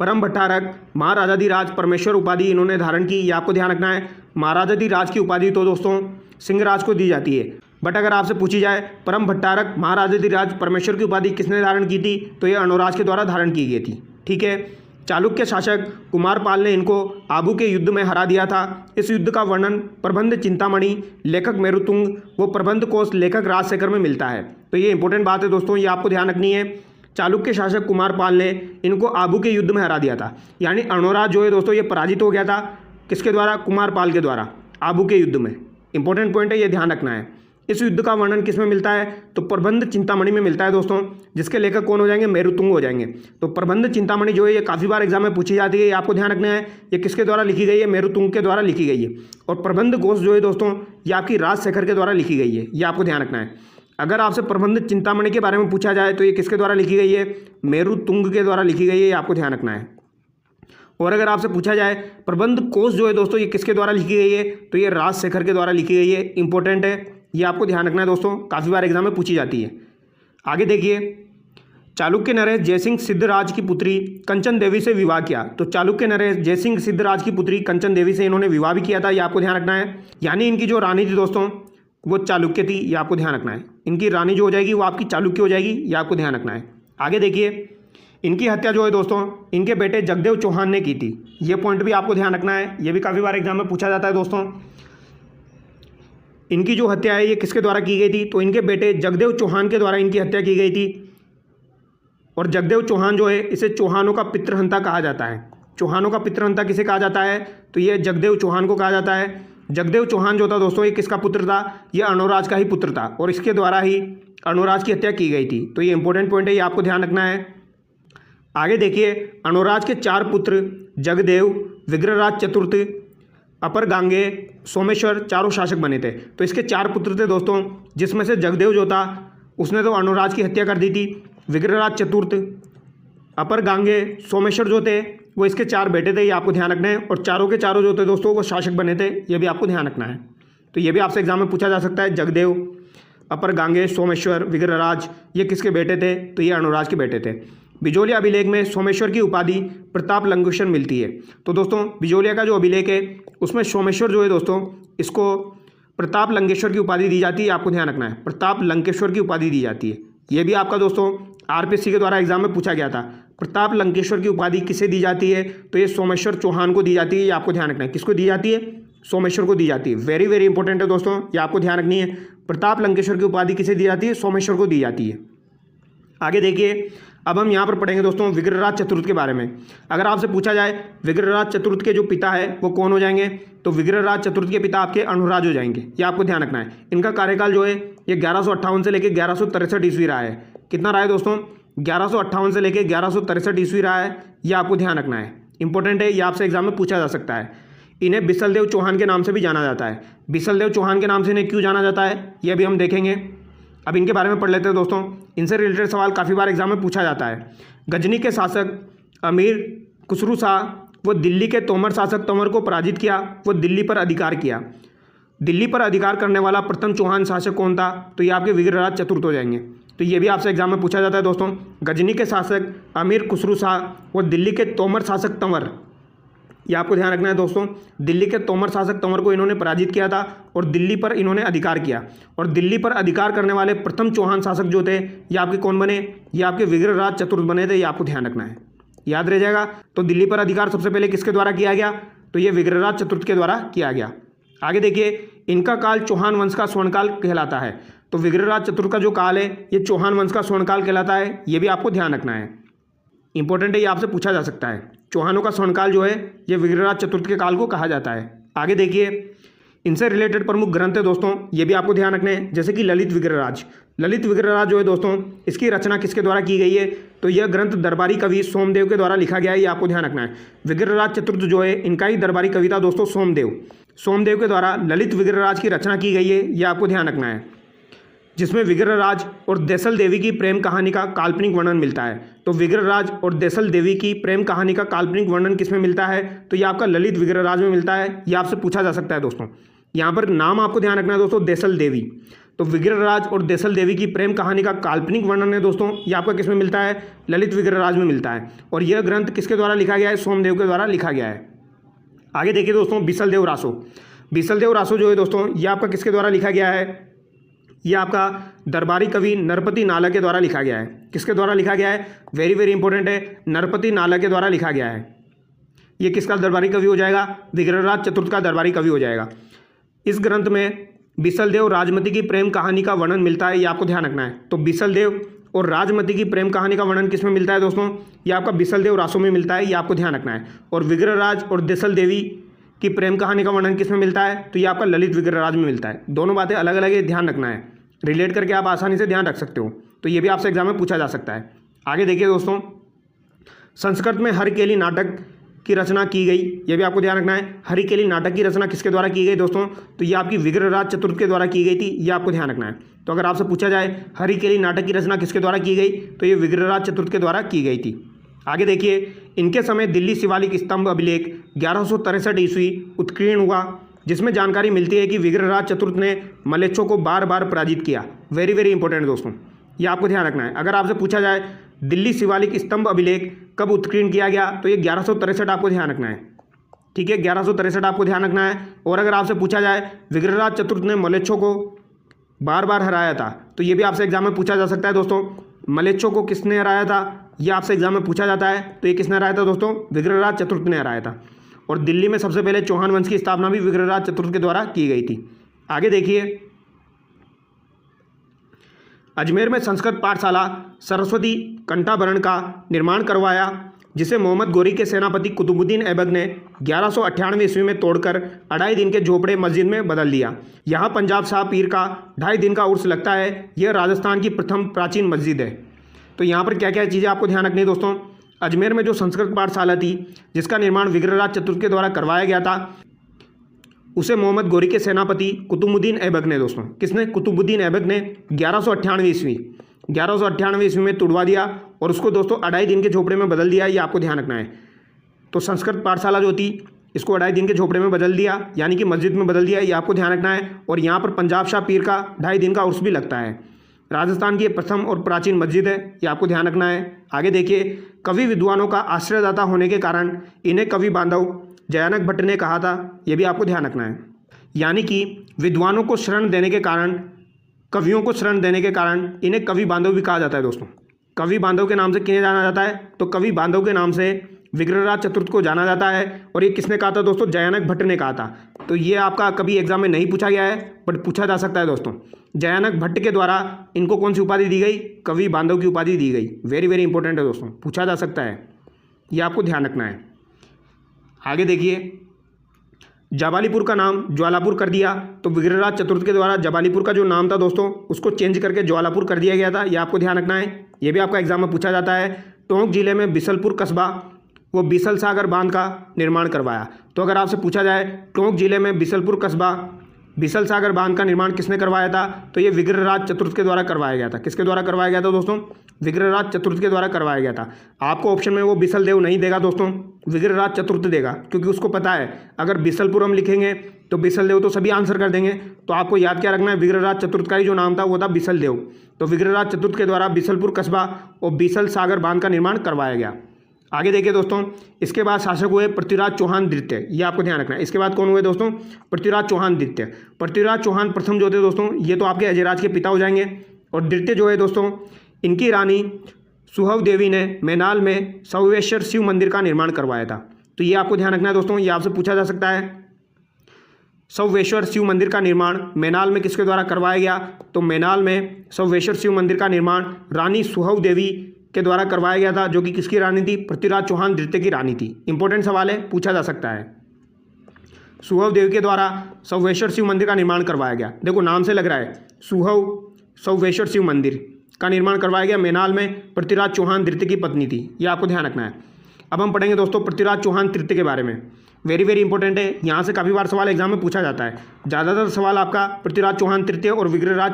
परम भट्टारक महाराजाधिराज परमेश्वर उपाधि इन्होंने धारण की, ये आपको ध्यान रखना है। महाराजाधिराज की उपाधि तो दोस्तों सिंहराज को दी जाती है, बट अगर आपसे पूछी जाए परम भट्टारक महाराजाधिराज परमेश्वर की उपाधि किसने धारण की थी, तो ये अर्णोराज के द्वारा धारण की गई थी। ठीक है। चालुक्य शासक कुमारपाल ने इनको आबू के युद्ध में हरा दिया था। इस युद्ध का वर्णन प्रबंध चिंतामणि लेखक मेरुतुंग व प्रबंध कोश लेखक राजशेखर में मिलता है। तो ये इंपॉर्टेंट बात है दोस्तों, ये आपको ध्यान रखनी है। चालुक्य शासक कुमारपाल ने इनको आबू के युद्ध में हरा दिया था, यानी अर्णोराज जो है दोस्तों ये पराजित हो गया था। किसके द्वारा, कुमारपाल के द्वारा आबू के युद्ध में। इंपॉर्टेंट पॉइंट है, ये ध्यान रखना है। इस युद्ध का वर्णन किस में मिलता है, तो प्रबंध चिंतामणि में मिलता है दोस्तों, जिसके लेखक कौन हो जाएंगे, मेरुतुंग हो जाएंगे। तो प्रबंध चिंतामणि जो है ये काफ़ी बार एग्जाम में पूछी जाती है, ये आपको ध्यान रखना है। ये किसके द्वारा लिखी गई है, मेरुतुंग के द्वारा लिखी गई है। और प्रबंध घोष जो है दोस्तों ये आपकी राजशेखर के द्वारा लिखी गई है, ये आपको ध्यान रखना है। अगर आपसे प्रबंध चिंतामणि के बारे में पूछा जाए तो ये किसके द्वारा लिखी गई है, मेरुतुंग के द्वारा लिखी गई है, ये आपको ध्यान रखना है। और अगर आपसे पूछा जाए प्रबंध कोश जो है दोस्तों ये किसके द्वारा लिखी गई है, तो ये राजशेखर के द्वारा लिखी गई है। इंपॉर्टेंट है, ये आपको ध्यान रखना है दोस्तों, काफ़ी बार एग्जाम में पूछी जाती है। आगे देखिए, चालुक्य नरेश जयसिंह सिद्धराज की पुत्री कंचन देवी से विवाह किया। तो चालुक्य नरेश जयसिंह सिद्धराज की पुत्री कंचन देवी से इन्होंने विवाह भी किया था, ये आपको ध्यान रखना है। यानी इनकी जो रानी थी दोस्तों वो चालुक्य थी, ये आपको ध्यान रखना है। इनकी रानी जो हो जाएगी वो आपकी चालुक्य हो जाएगी, ये आपको ध्यान रखना है। आगे देखिए, इनकी हत्या जो है दोस्तों इनके बेटे जगदेव चौहान ने की थी, ये पॉइंट भी आपको ध्यान रखना है। ये भी काफ़ी बार एग्जाम में पूछा जाता है दोस्तों। इनकी जो हत्या है ये किसके द्वारा की गई थी, तो इनके बेटे जगदेव चौहान के द्वारा इनकी हत्या की गई थी। और जगदेव चौहान जो है इसे चौहानों का पितृहंता कहा जाता है। चौहानों का पितृहंता किसे कहा जाता है, तो ये जगदेव चौहान को कहा जाता है। जगदेव चौहान जो था दोस्तों ये किसका पुत्र था, ये अर्णोराज का ही पुत्र था और इसके द्वारा ही अर्णोराज की हत्या की गई थी। तो ये इंपॉर्टेंट पॉइंट है, ये आपको ध्यान रखना है। आगे देखिए, अर्णोराज के 4 पुत्र जगदेव, विग्रहराज चतुर्थ, अपर गांगे, सोमेश्वर चारों शासक बने थे। तो इसके 4 पुत्र थे दोस्तों, जिसमें से जगदेव जो था उसने तो अर्णोराज की हत्या कर दी थी। विग्रहराज चतुर्थ, अपर गांगे, सोमेश्वर जो थे वो इसके 4 बेटे थे, ये आपको ध्यान रखना है। और चारों के चारों जो थे दोस्तों वो शासक बने थे, ये भी आपको ध्यान रखना है। तो ये भी आपसे एग्जाम में पूछा जा सकता है। जगदेव, अपर गांगे, सोमेश्वर, विग्रहराज ये किसके बेटे थे, तो ये अर्णोराज के बेटे थे। बिजोलिया अभिलेख में सोमेश्वर की उपाधि प्रताप लंकेश्वर मिलती है। तो दोस्तों बिजोलिया का जो अभिलेख है उसमें सोमेश्वर जो है दोस्तों इसको प्रताप लंकेश्वर की उपाधि दी जाती है, आपको ध्यान रखना है। प्रताप लंकेश्वर की उपाधि दी जाती है। ये भी आपका दोस्तों आरपीएससी के द्वारा एग्जाम में पूछा गया था। प्रताप लंकेश्वर की उपाधि किसे दी जाती है, तो ये सोमेश्वर चौहान को दी जाती है, ये आपको ध्यान रखना है। किसको दी जाती है, सोमेश्वर को दी जाती है। वेरी वेरी इंपॉर्टेंट है दोस्तों, ये आपको ध्यान रखनी है। प्रताप लंकेश्वर की उपाधि किसे दी जाती है, सोमेश्वर को दी जाती है। आगे देखिए, अब हम यहाँ पर पढ़ेंगे दोस्तों विग्रहराज चतुर्थ के बारे में। अगर आपसे पूछा जाए विग्रहराज चतुर्थ के जो पिता है वो कौन हो जाएंगे, तो विग्रहराज चतुर्थ के पिता आपके अर्णोराज हो जाएंगे, ये आपको ध्यान रखना है। इनका कार्यकाल जो है ये 1158 से लेकर 1163 ईस्वी रहा है। कितना रहा है दोस्तों, 1158 से लेकर 1163 ईस्वी रहा है, ये आपको ध्यान रखना है। इंपॉर्टेंट है, ये आपसे एग्जाम में पूछा जा सकता है। इन्हें बिसलदेव चौहान के नाम से भी जाना जाता है। बिसलदेव चौहान के नाम से इन्हें क्यों जाना जाता है, ये भी हम देखेंगे। अब इनके बारे में पढ़ लेते हैं दोस्तों। इनसे रिलेटेड सवाल काफ़ी बार एग्जाम में पूछा जाता है। गजनी के शासक अमीर खुसरू शाह वो दिल्ली के तोमर शासक तंवर को पराजित किया, वो दिल्ली पर अधिकार किया। दिल्ली पर अधिकार करने वाला प्रथम चौहान शासक कौन था, तो ये आपके विग्रहराज चतुर्थ हो जाएंगे। तो ये भी आपसे एग्जाम में पूछा जाता है दोस्तों। गजनी के शासक अमीर खुसरू शाह वो दिल्ली के तोमर शासक तंवर, ये आपको ध्यान रखना है दोस्तों। दिल्ली के तोमर शासक तंवर को इन्होंने पराजित किया था और दिल्ली पर इन्होंने अधिकार किया। और दिल्ली पर अधिकार करने वाले प्रथम चौहान शासक जो थे ये आपके कौन बने, ये आपके विग्रहराज चतुर्थ बने थे, ये आपको ध्यान रखना है, याद रह जाएगा। तो दिल्ली पर अधिकार सबसे पहले किसके द्वारा किया गया, तो ये विग्रहराज चतुर्थ के द्वारा किया गया। आगे देखिए, इनका काल चौहान वंश का स्वर्णकाल कहलाता है। तो विग्रहराज चतुर्थ का जो काल है ये चौहान वंश का स्वर्णकाल कहलाता है, ये भी आपको ध्यान रखना है। इंपॉर्टेंट है, ये आपसे पूछा जा सकता है। चौहानों का स्वर्णकाल जो है ये विग्रहराज चतुर्थ के काल को कहा जाता है। आगे देखिए, इनसे रिलेटेड प्रमुख ग्रंथ है दोस्तों, ये भी आपको ध्यान रखना है, जैसे कि ललित विग्रहराज। ललित विग्रहराज जो है दोस्तों, इसकी रचना किसके द्वारा की गई है? तो यह ग्रंथ दरबारी कवि सोमदेव के द्वारा लिखा गया है, ये आपको ध्यान रखना है। विग्रहराज चतुर्थ जो है इनका ही दरबारी कवि था दोस्तों, सोमदेव के द्वारा ललित विग्रहराज की रचना की गई है, ये आपको ध्यान रखना है, जिसमें विग्रहराज और देसल देवी की प्रेम कहानी का काल्पनिक वर्णन मिलता है। तो विग्रहराज और देसल देवी की प्रेम कहानी का काल्पनिक वर्णन किसमें मिलता है? तो ये आपका ललित विग्रहराज में मिलता है, ये आपसे पूछा जा सकता है दोस्तों। यहाँ पर नाम आपको ध्यान रखना है दोस्तों, देसल देवी। तो विग्रहराज और देसल देवी की प्रेम कहानी का काल्पनिक वर्णन है दोस्तों, ये आपका किसमें मिलता है? ललित विग्रहराज में मिलता है। और यह ग्रंथ किसके द्वारा लिखा गया है? सोमदेव के द्वारा लिखा गया है। आगे देखिए दोस्तों, बिसलदेव रासो। बिसलदेव रासो जो है दोस्तों, ये आपका किसके द्वारा लिखा गया है? ये आपका दरबारी कवि नरपति नाला के द्वारा लिखा गया है। किसके द्वारा लिखा गया है? वेरी वेरी इंपॉर्टेंट है, नरपति नाला के द्वारा लिखा गया है। ये किसका दरबारी कवि हो जाएगा? विग्रहराज चतुर्थ का दरबारी कवि हो जाएगा। इस ग्रंथ में बिसलदेव राजमती की प्रेम कहानी का वर्णन मिलता है, ये आपको ध्यान रखना है। तो बिसलदेव और राजमती की प्रेम कहानी का वर्णन किस में मिलता है दोस्तों? ये आपका बिसलदेव रासो में मिलता है, ये आपको ध्यान रखना है। और विग्रहराज और देसल देवी की प्रेम कहानी का वर्णन किस में मिलता है? तो ये आपका ललित विग्रहराज में मिलता है। दोनों बातें अलग अलग है, ध्यान रखना है, रिलेट करके आप आसानी से ध्यान रख सकते हो। तो ये भी आपसे एग्जाम में पूछा जा सकता है। आगे देखिए दोस्तों, संस्कृत में हरकेली नाटक की रचना की गई, ये भी आपको ध्यान रखना है। हरिकेली नाटक की रचना किसके द्वारा की गई दोस्तों? तो ये आपकी विग्रहराज चतुर्थ के द्वारा की गई थी, ये आपको ध्यान रखना है। तो अगर आपसे पूछा जाए हरिकेली नाटक की रचना किसके द्वारा की गई, तो ये विग्रहराज चतुर्थ के द्वारा की गई थी। आगे देखिए, इनके समय दिल्ली शिवालिक स्तंभ अभिलेख 1163 ईस्वी उत्कीर्ण हुआ, जिसमें जानकारी मिलती है कि विग्रहराज चतुर्थ ने मलेच्छों को बार बार पराजित किया। वेरी वेरी इंपॉर्टेंट दोस्तों, ये आपको ध्यान रखना है। अगर आपसे पूछा जाए दिल्ली शिवालिक स्तंभ अभिलेख कब उत्कीर्ण किया गया, तो ये 1163 आपको ध्यान रखना है। ठीक है, 1163 आपको ध्यान रखना है। और अगर आपसे पूछा जाए विग्रहराज चतुर्थ ने मलेच्छों को बार बार हराया था, तो ये भी आपसे एग्जाम में पूछा जा सकता है दोस्तों। मलेच्छों को किसने हराया था, ये आपसे एग्जाम में पूछा जाता है। तो ये किसने हराया था दोस्तों? विग्रहराज चतुर्थ ने हराया था। और दिल्ली में सबसे पहले चौहान वंश की स्थापना भी विग्रहराज चतुर्थ के द्वारा की गई थी। आगे देखिए, अजमेर में संस्कृत पाठशाला सरस्वती कंठाभरण का निर्माण करवाया, जिसे मोहम्मद गोरी के सेनापति कुतुबुद्दीन ऐबक ने 1198 ईस्वी में तोड़कर 2.5 दिन के झोपड़े मस्जिद में बदल दिया। यहाँ पंजाब शाह पीर का 2.5 दिन का उर्स लगता है। यह राजस्थान की प्रथम प्राचीन मस्जिद है। तो यहाँ पर क्या क्या चीज़ें आपको ध्यान रखनी है दोस्तों? अजमेर में जो संस्कृत पाठशाला थी, जिसका निर्माण विग्रहराज चतुर्थ के द्वारा करवाया गया था, उसे मोहम्मद गोरी के सेनापति कुतुबुद्दीन ऐबक ने दोस्तों, किसने? कुतुबुद्दीन ऐबक ने 1198 ईस्वी में तुड़वा दिया और उसको दोस्तों 2.5 दिन के झोपड़े में बदल दिया। ये आपको ध्यान रखना है। तो संस्कृत पाठशाला जो थी, इसको 2.5 दिन के झोपड़े में बदल दिया, यानी कि मस्जिद में बदल दिया, ये आपको ध्यान रखना है। और यहाँ पर पंजाब शाह पीर का 2.5 दिन का उर्स भी लगता है। राजस्थान की प्रथम और प्राचीन मस्जिद है, ये आपको ध्यान रखना है। आगे देखिए, कवि विद्वानों का आश्रयदाता होने के कारण इन्हें कवि बांधव जयानक भट्ट ने कहा था, ये भी आपको ध्यान रखना है। यानी कि विद्वानों को शरण देने के कारण, कवियों को शरण देने के कारण इन्हें कवि बांधव भी कहा जाता है दोस्तों। कवि बांधव के नाम से किन्हें जाना जाता है? तो कवि बांधव के नाम से विग्रहराज चतुर्थ को जाना जाता है। और ये किसने कहा था दोस्तों? जयानक भट्ट ने कहा था। तो ये आपका कभी एग्जाम में नहीं पूछा गया है, बट पूछा जा सकता है दोस्तों। जयानक भट्ट के द्वारा इनको कौन सी उपाधि दी गई? कवि बांधव की उपाधि दी गई। वेरी वेरी इंपॉर्टेंट है दोस्तों, पूछा जा सकता है, ये आपको ध्यान रखना है। आगे देखिए, जबालीपुर का नाम ज्वालापुर कर दिया। तो विग्रहराज चतुर्थ के द्वारा जबालीपुर का जो नाम था दोस्तों, उसको चेंज करके ज्वालापुर कर दिया गया था, ये आपको ध्यान रखना है। ये भी आपका एग्जाम में पूछा जाता है। टोंक जिले में बिसलपुर कस्बा वो बिसल सागर बांध का निर्माण करवाया। तो अगर आपसे पूछा जाए टोंक जिले में बिसलपुर कस्बा बिसल सागर बांध का निर्माण किसने करवाया था, तो ये विग्रहराज चतुर्थ के द्वारा करवाया गया था। किसके द्वारा करवाया गया था दोस्तों? विग्रहराज चतुर्थ के द्वारा करवाया गया था। आपको ऑप्शन में वो बिसल देव नहीं देगा दोस्तों, विग्रहराज चतुर्थ देगा, क्योंकि उसको पता है अगर बिसलपुर हम लिखेंगे तो बिसल देव तो सभी आंसर कर देंगे। तो आपको याद क्या रखना है? विग्रहराज चतुर्थ का ही जो नाम था वो था बिसल देव। तो विग्रहराज चतुर्थ के द्वारा बिसलपुर कस्बा और बिसल सागर बांध का निर्माण करवाया गया। आगे देखिए दोस्तों, इसके बाद शासक हुए पृथ्वीराज चौहान द्वितीय, ये आपको ध्यान रखना है। इसके बाद कौन हुए दोस्तों? पृथ्वीराज चौहान द्वितीय। पृथ्वीराज चौहान प्रथम जो थे दोस्तों, ये तो आपके अजयराज के पिता हो जाएंगे। और द्वितीय जो है दोस्तों, इनकी रानी सुहव देवी ने मैनाल में सवेश्वर शिव मंदिर का निर्माण करवाया था। तो ये आपको ध्यान रखना है दोस्तों, ये आपसे पूछा जा सकता है। सौवेश्वर शिव मंदिर का निर्माण मैनाल में किसके द्वारा करवाया गया? तो मैनाल में सौवेश्वर शिव मंदिर का निर्माण रानी सुहव देवी के द्वारा करवाया गया था, जो कि किसकी रानी थी? पृथ्वीराज चौहान द्वितीय की रानी थी। इंपॉर्टेंट सवाल है, पूछा जा सकता है। सुहव देवी के द्वारा सौवेश्वर शिव मंदिर का निर्माण करवाया गया। देखो नाम से लग रहा है, सुहव सौवेश्वर शिव मंदिर का निर्माण करवाया गया मैनाल में, पृथ्वीराज चौहान द्वितीय की पत्नी थी। ये आपको ध्यान रखना है। अब हम पढ़ेंगे दोस्तों पृथ्वीराज चौहान तृतीय के बारे में। वेरी वेरी इंपॉर्टेंट है, यहाँ से काफ़ी बार सवाल एग्जाम में पूछा जाता है। ज़्यादातर सवाल आपका पृथ्वीराज चौहान तृतीय और विग्रहराज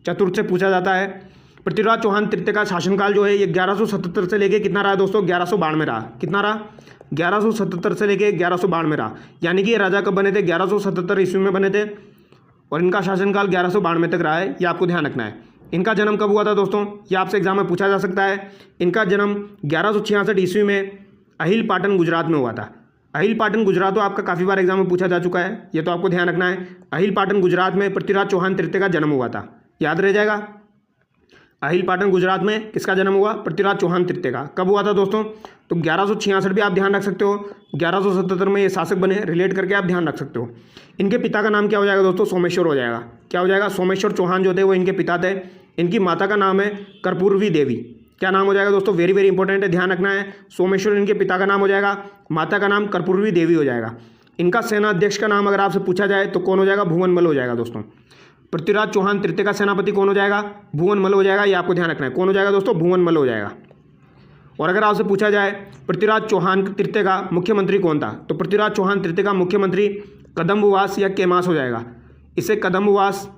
चतुर्थ से पूछा जाता है। पृथ्वीराज चौहान तृतीय का शासनकाल जो है ये 1177 से लेके कितना रहा दोस्तों? 1192 रहा। कितना रहा? 1177 से लेके 1192 रहा। यानी कि ये राजा कब बने थे? 1177 ईस्वी में बने थे और इनका शासनकाल 1192 तक रहा है। ये आपको ध्यान रखना है। इनका जन्म कब हुआ था दोस्तों? ये आपसे एग्जाम में पूछा जा सकता है। इनका जन्म 1166 ईस्वी में अहिल पाटन गुजरात में हुआ था। अहिल पाटन गुजरात तो आपका काफ़ी बार एग्जाम में पूछा जा चुका है, ये तो आपको ध्यान रखना है। अहिल पाटन गुजरात में पृथ्वीराज चौहान तृतीय का जन्म हुआ था, याद रह जाएगा। अहिल पाटन गुजरात में किसका जन्म हुआ? पृथ्वीराज चौहान तृतीय का। कब हुआ था दोस्तों? तो 1166 भी आप ध्यान रख सकते हो, 1177 में ये शासक बने, रिलेट करके आप ध्यान रख सकते हो। इनके पिता का नाम क्या हो जाएगा दोस्तों? सोमेश्वर हो जाएगा। क्या हो जाएगा? सोमेश्वर चौहान जो थे वो इनके पिता थे। इनकी माता का नाम है कर्पूरवी देवी। क्या नाम हो जाएगा दोस्तों? वेरी वेरी इंपॉर्टेंट है, ध्यान रखना है। सोमेश्वर इनके पिता का नाम हो जाएगा, माता का नाम कर्पूरवी देवी हो जाएगा। इनका सेना अध्यक्ष का नाम अगर आपसे पूछा जाए तो कौन हो जाएगा? भुवनमल हो जाएगा दोस्तों। पृथ्वीराज चौहान तृतीय का सेनापति कौन हो जाएगा? भुवनमल हो जाएगा। ये आपको ध्यान रखना है, कौन हो जाएगा दोस्तों? भुवनमल हो जाएगा। और अगर आपसे पूछा जाए पृथ्वीराज चौहान तृतीय का मुख्यमंत्री कौन था, तो पृथ्वीराज चौहान तृतीय का मुख्यमंत्री कदम्बवास या केमास हो जाएगा। इसे कदम्बवास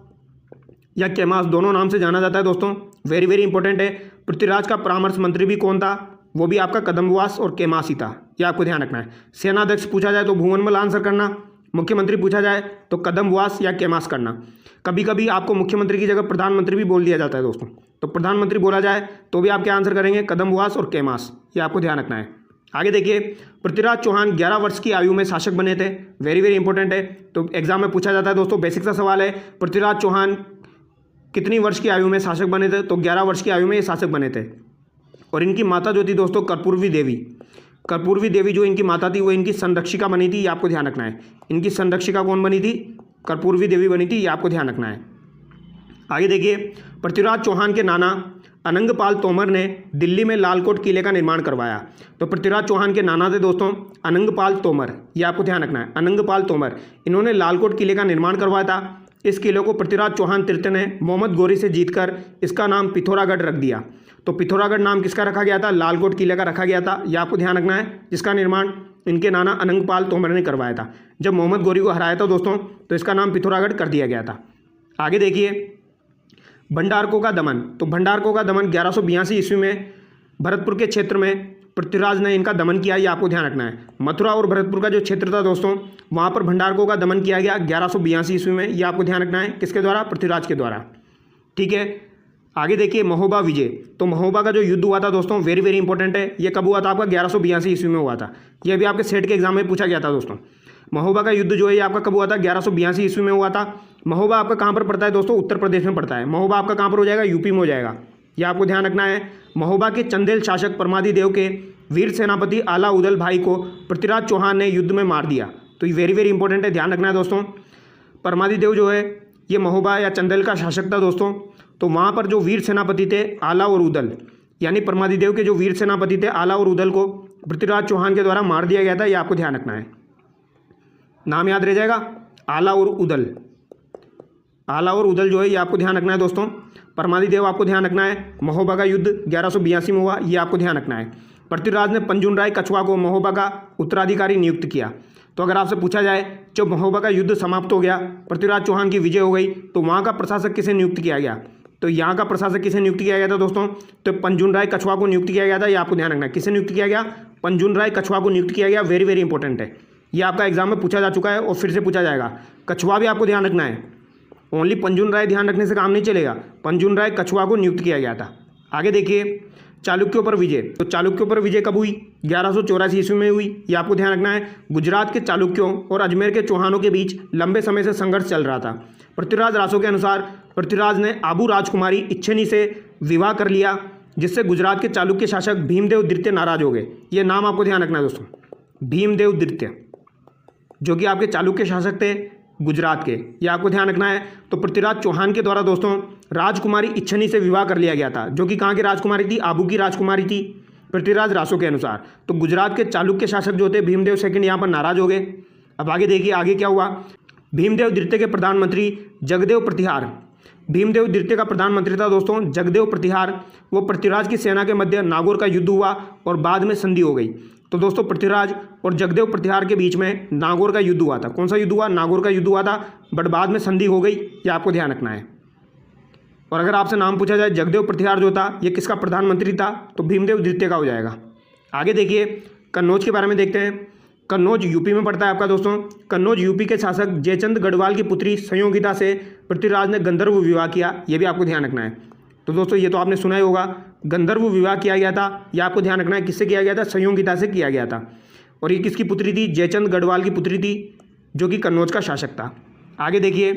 या केमास दोनों नाम से जाना जाता है दोस्तों। वेरी वेरी इंपॉर्टेंट है। पृथ्वीराज का परामर्श मंत्री भी कौन था? वो भी आपका कदम्बवास और केमास ही था। ये आपको ध्यान रखना है। सेनाध्यक्ष पूछा जाए तो भुवनमल आंसर करना, मुख्यमंत्री पूछा जाए तो कदम्बवास या केमास करना। कभी कभी आपको मुख्यमंत्री की जगह प्रधानमंत्री भी बोल दिया जाता है दोस्तों, तो प्रधानमंत्री बोला जाए तो भी आप क्या आंसर करेंगे? कदम्बवास और केमास। ये आपको ध्यान रखना है। आगे देखिए, पृथ्वीराज चौहान 11 वर्ष की आयु में शासक बने थे। वेरी वेरी इंपॉर्टेंट है, तो एग्जाम में पूछा जाता है दोस्तों। बेसिक सा सवाल है, पृथ्वीराज चौहान कितनी वर्ष की आयु में शासक बने थे? तो 11 वर्ष की आयु में ये शासक बने थे। और इनकी माता जो थी दोस्तों कर्पूरवी देवी, कर्पूरवी देवी जो इनकी माता थी वो इनकी संरक्षिका बनी थी। ये आपको ध्यान रखना है। इनकी संरक्षिका कौन बनी थी? कर्पूरवी देवी बनी थी। ये आपको ध्यान रखना है। आगे देखिए, पृथ्वीराज चौहान के नाना अनंगपाल तोमर ने दिल्ली में लालकोट किले का निर्माण करवाया। तो पृथ्वीराज चौहान के नाना थे दोस्तों अनंगपाल तोमर। ये आपको ध्यान रखना है, अनंगपाल तोमर। इन्होंने लालकोट किले का निर्माण करवाया था। इस किले को पृथ्वीराज चौहान तृतीय ने मोहम्मद गोरी से जीतकर इसका नाम पिथौरागढ़ रख दिया। तो पिथौरागढ़ नाम किसका रखा गया था? लालकोट किले का रखा गया था। यह आपको ध्यान रखना है, जिसका निर्माण इनके नाना अनंगपाल तोमर ने करवाया था। जब मोहम्मद गोरी को हराया था दोस्तों तो इसका नाम पिथौरागढ़ कर दिया गया था। आगे देखिए, भंडारकों का दमन। तो भंडारकों का दमन 1182 ईस्वी में भरतपुर के क्षेत्र में पृथ्वीराज ने इनका दमन किया। ये आपको ध्यान रखना है। मथुरा और भरतपुर का जो क्षेत्र था दोस्तों वहाँ पर भंडारकों का दमन किया गया 1182 ईस्वी में। ये आपको ध्यान रखना है, किसके द्वारा? पृथ्वीराज के द्वारा। ठीक है, आगे देखिए, महोबा विजय। तो महोबा का जो युद्ध हुआ था दोस्तों वेरी वेरी इंपॉर्टेंट है। ये कब हुआ था? आपका 1182 ईस्वी में हुआ था। ये भी आपके सेट के एग्जाम में पूछा गया था दोस्तों। महोबा का युद्ध जो है ये आपका कब हुआ था? 1182 ईस्वी में हुआ था। महोबा आपका कहाँ पर पड़ता है दोस्तों? उत्तर प्रदेश में पड़ता है। महोबा आपका कहाँ पर हो जाएगा? यूपी में हो जाएगा। ये आपको ध्यान रखना है। महोबा के चंदेल शासक परमादी देव के वीर सेनापति आला उदल भाई को पृथ्वीराज चौहान ने युद्ध में मार दिया। तो ये वेरी वेरी इंपॉर्टेंट है, ध्यान रखना है दोस्तों। परमादी देव जो है ये महोबा या चंदेल का शासक था दोस्तों। तो वहाँ पर जो वीर सेनापति थे आला और उदल, यानी परमादी देव के जो वीर सेनापति थे आला और उदल को पृथ्वीराज चौहान के द्वारा मार दिया गया था। ये आपको ध्यान रखना है, नाम याद रह जाएगा, आला और उदल। आला और उदल जो है ये आपको ध्यान रखना है दोस्तों। परमादी देव आपको ध्यान रखना है। महोबा का युद्ध 1182 में हुआ, ये आपको ध्यान रखना है। पृथ्वीराज ने पंजुन राय कछवा को महोबा का उत्तराधिकारी नियुक्त किया। तो अगर आपसे पूछा जाए जब महोबा का युद्ध समाप्त हो गया, पृथ्वीराज चौहान की विजय हो गई, तो वहाँ का प्रशासक किसे नियुक्त किया गया? तो यहाँ का प्रशासक किसे नियुक्त किया गया था दोस्तों? तो पंजुन राय कछवा को नियुक्त किया गया था। ये आपको ध्यान रखना है, किसे नियुक्त किया गया? पंजुन राय कछवा को नियुक्त किया गया। वेरी वेरी इंपॉर्टेंट है, ये आपका एग्जाम में पूछा जा चुका है और फिर से पूछा जाएगा। कछवा भी आपको ध्यान रखना है, ओनली पंजुन राय ध्यान रखने से काम नहीं चलेगा। पंजुन राय कछवा को नियुक्त किया गया था। आगे देखिए, चालुक्यों पर विजय। तो चालुक्यों पर विजय कब हुई? 1184 ईस्वी में हुई। ये आपको ध्यान रखना है। गुजरात के चालुक्यों और अजमेर के चौहानों के बीच लंबे समय से संघर्ष चल रहा था। पृथ्वीराज रासो के अनुसार पृथ्वीराज ने आबू राजकुमारी इच्छेनी से विवाह कर लिया, जिससे गुजरात के चालुक्य शासक भीमदेव द्वितीय नाराज हो गए। ये नाम आपको ध्यान रखना है दोस्तों, भीमदेव द्वितीय, जो कि आपके चालुक्य शासक थे। गुजरात के, ये आपको ध्यान रखना है। तो पृथ्वीराज चौहान के द्वारा दोस्तों राजकुमारी इच्छनी से विवाह कर लिया गया था, जो कि कहाँ की राजकुमारी थी? आबू की राजकुमारी थी पृथ्वीराज रासो के अनुसार। तो गुजरात के चालुक्य शासक जो थे भीमदेव सेकंड यहाँ पर नाराज हो गए। अब आगे देखिए आगे क्या हुआ। भीमदेव द्वितीय के प्रधानमंत्री जगदेव प्रतिहार, भीमदेव द्वितीय का प्रधानमंत्री था दोस्तों जगदेव प्रतिहार, वो पृथ्वीराज की सेना के मध्य नागौर का युद्ध हुआ और बाद में संधि हो गई। तो दोस्तों पृथ्वीराज और जगदेव प्रतिहार के बीच में नागौर का युद्ध हुआ था। कौन सा युद्ध हुआ? नागौर का युद्ध हुआ था, बट बाद में संधि हो गई, ये आपको ध्यान रखना है। और अगर आपसे नाम पूछा जाए जगदेव प्रतिहार जो था ये किसका प्रधानमंत्री था? तो भीमदेव द्वितीय का हो जाएगा। आगे देखिए कन्नौज के बारे में देखते हैं। कन्नौज यूपी में पड़ता है आपका दोस्तों। कन्नौज यूपी के शासक जयचंद गढ़वाल की पुत्री संयोगिता से पृथ्वीराज ने गंधर्व विवाह किया, ये भी आपको ध्यान रखना है। तो दोस्तों ये तो आपने सुना ही होगा, गंधर्व विवाह किया गया था, ये आपको ध्यान रखना है। किससे किया गया था? संयोगिता से किया गया था। और ये किसकी पुत्री थी? जयचंद गढ़वाल की पुत्री थी, जो कि कन्नौज का शासक था। आगे देखिए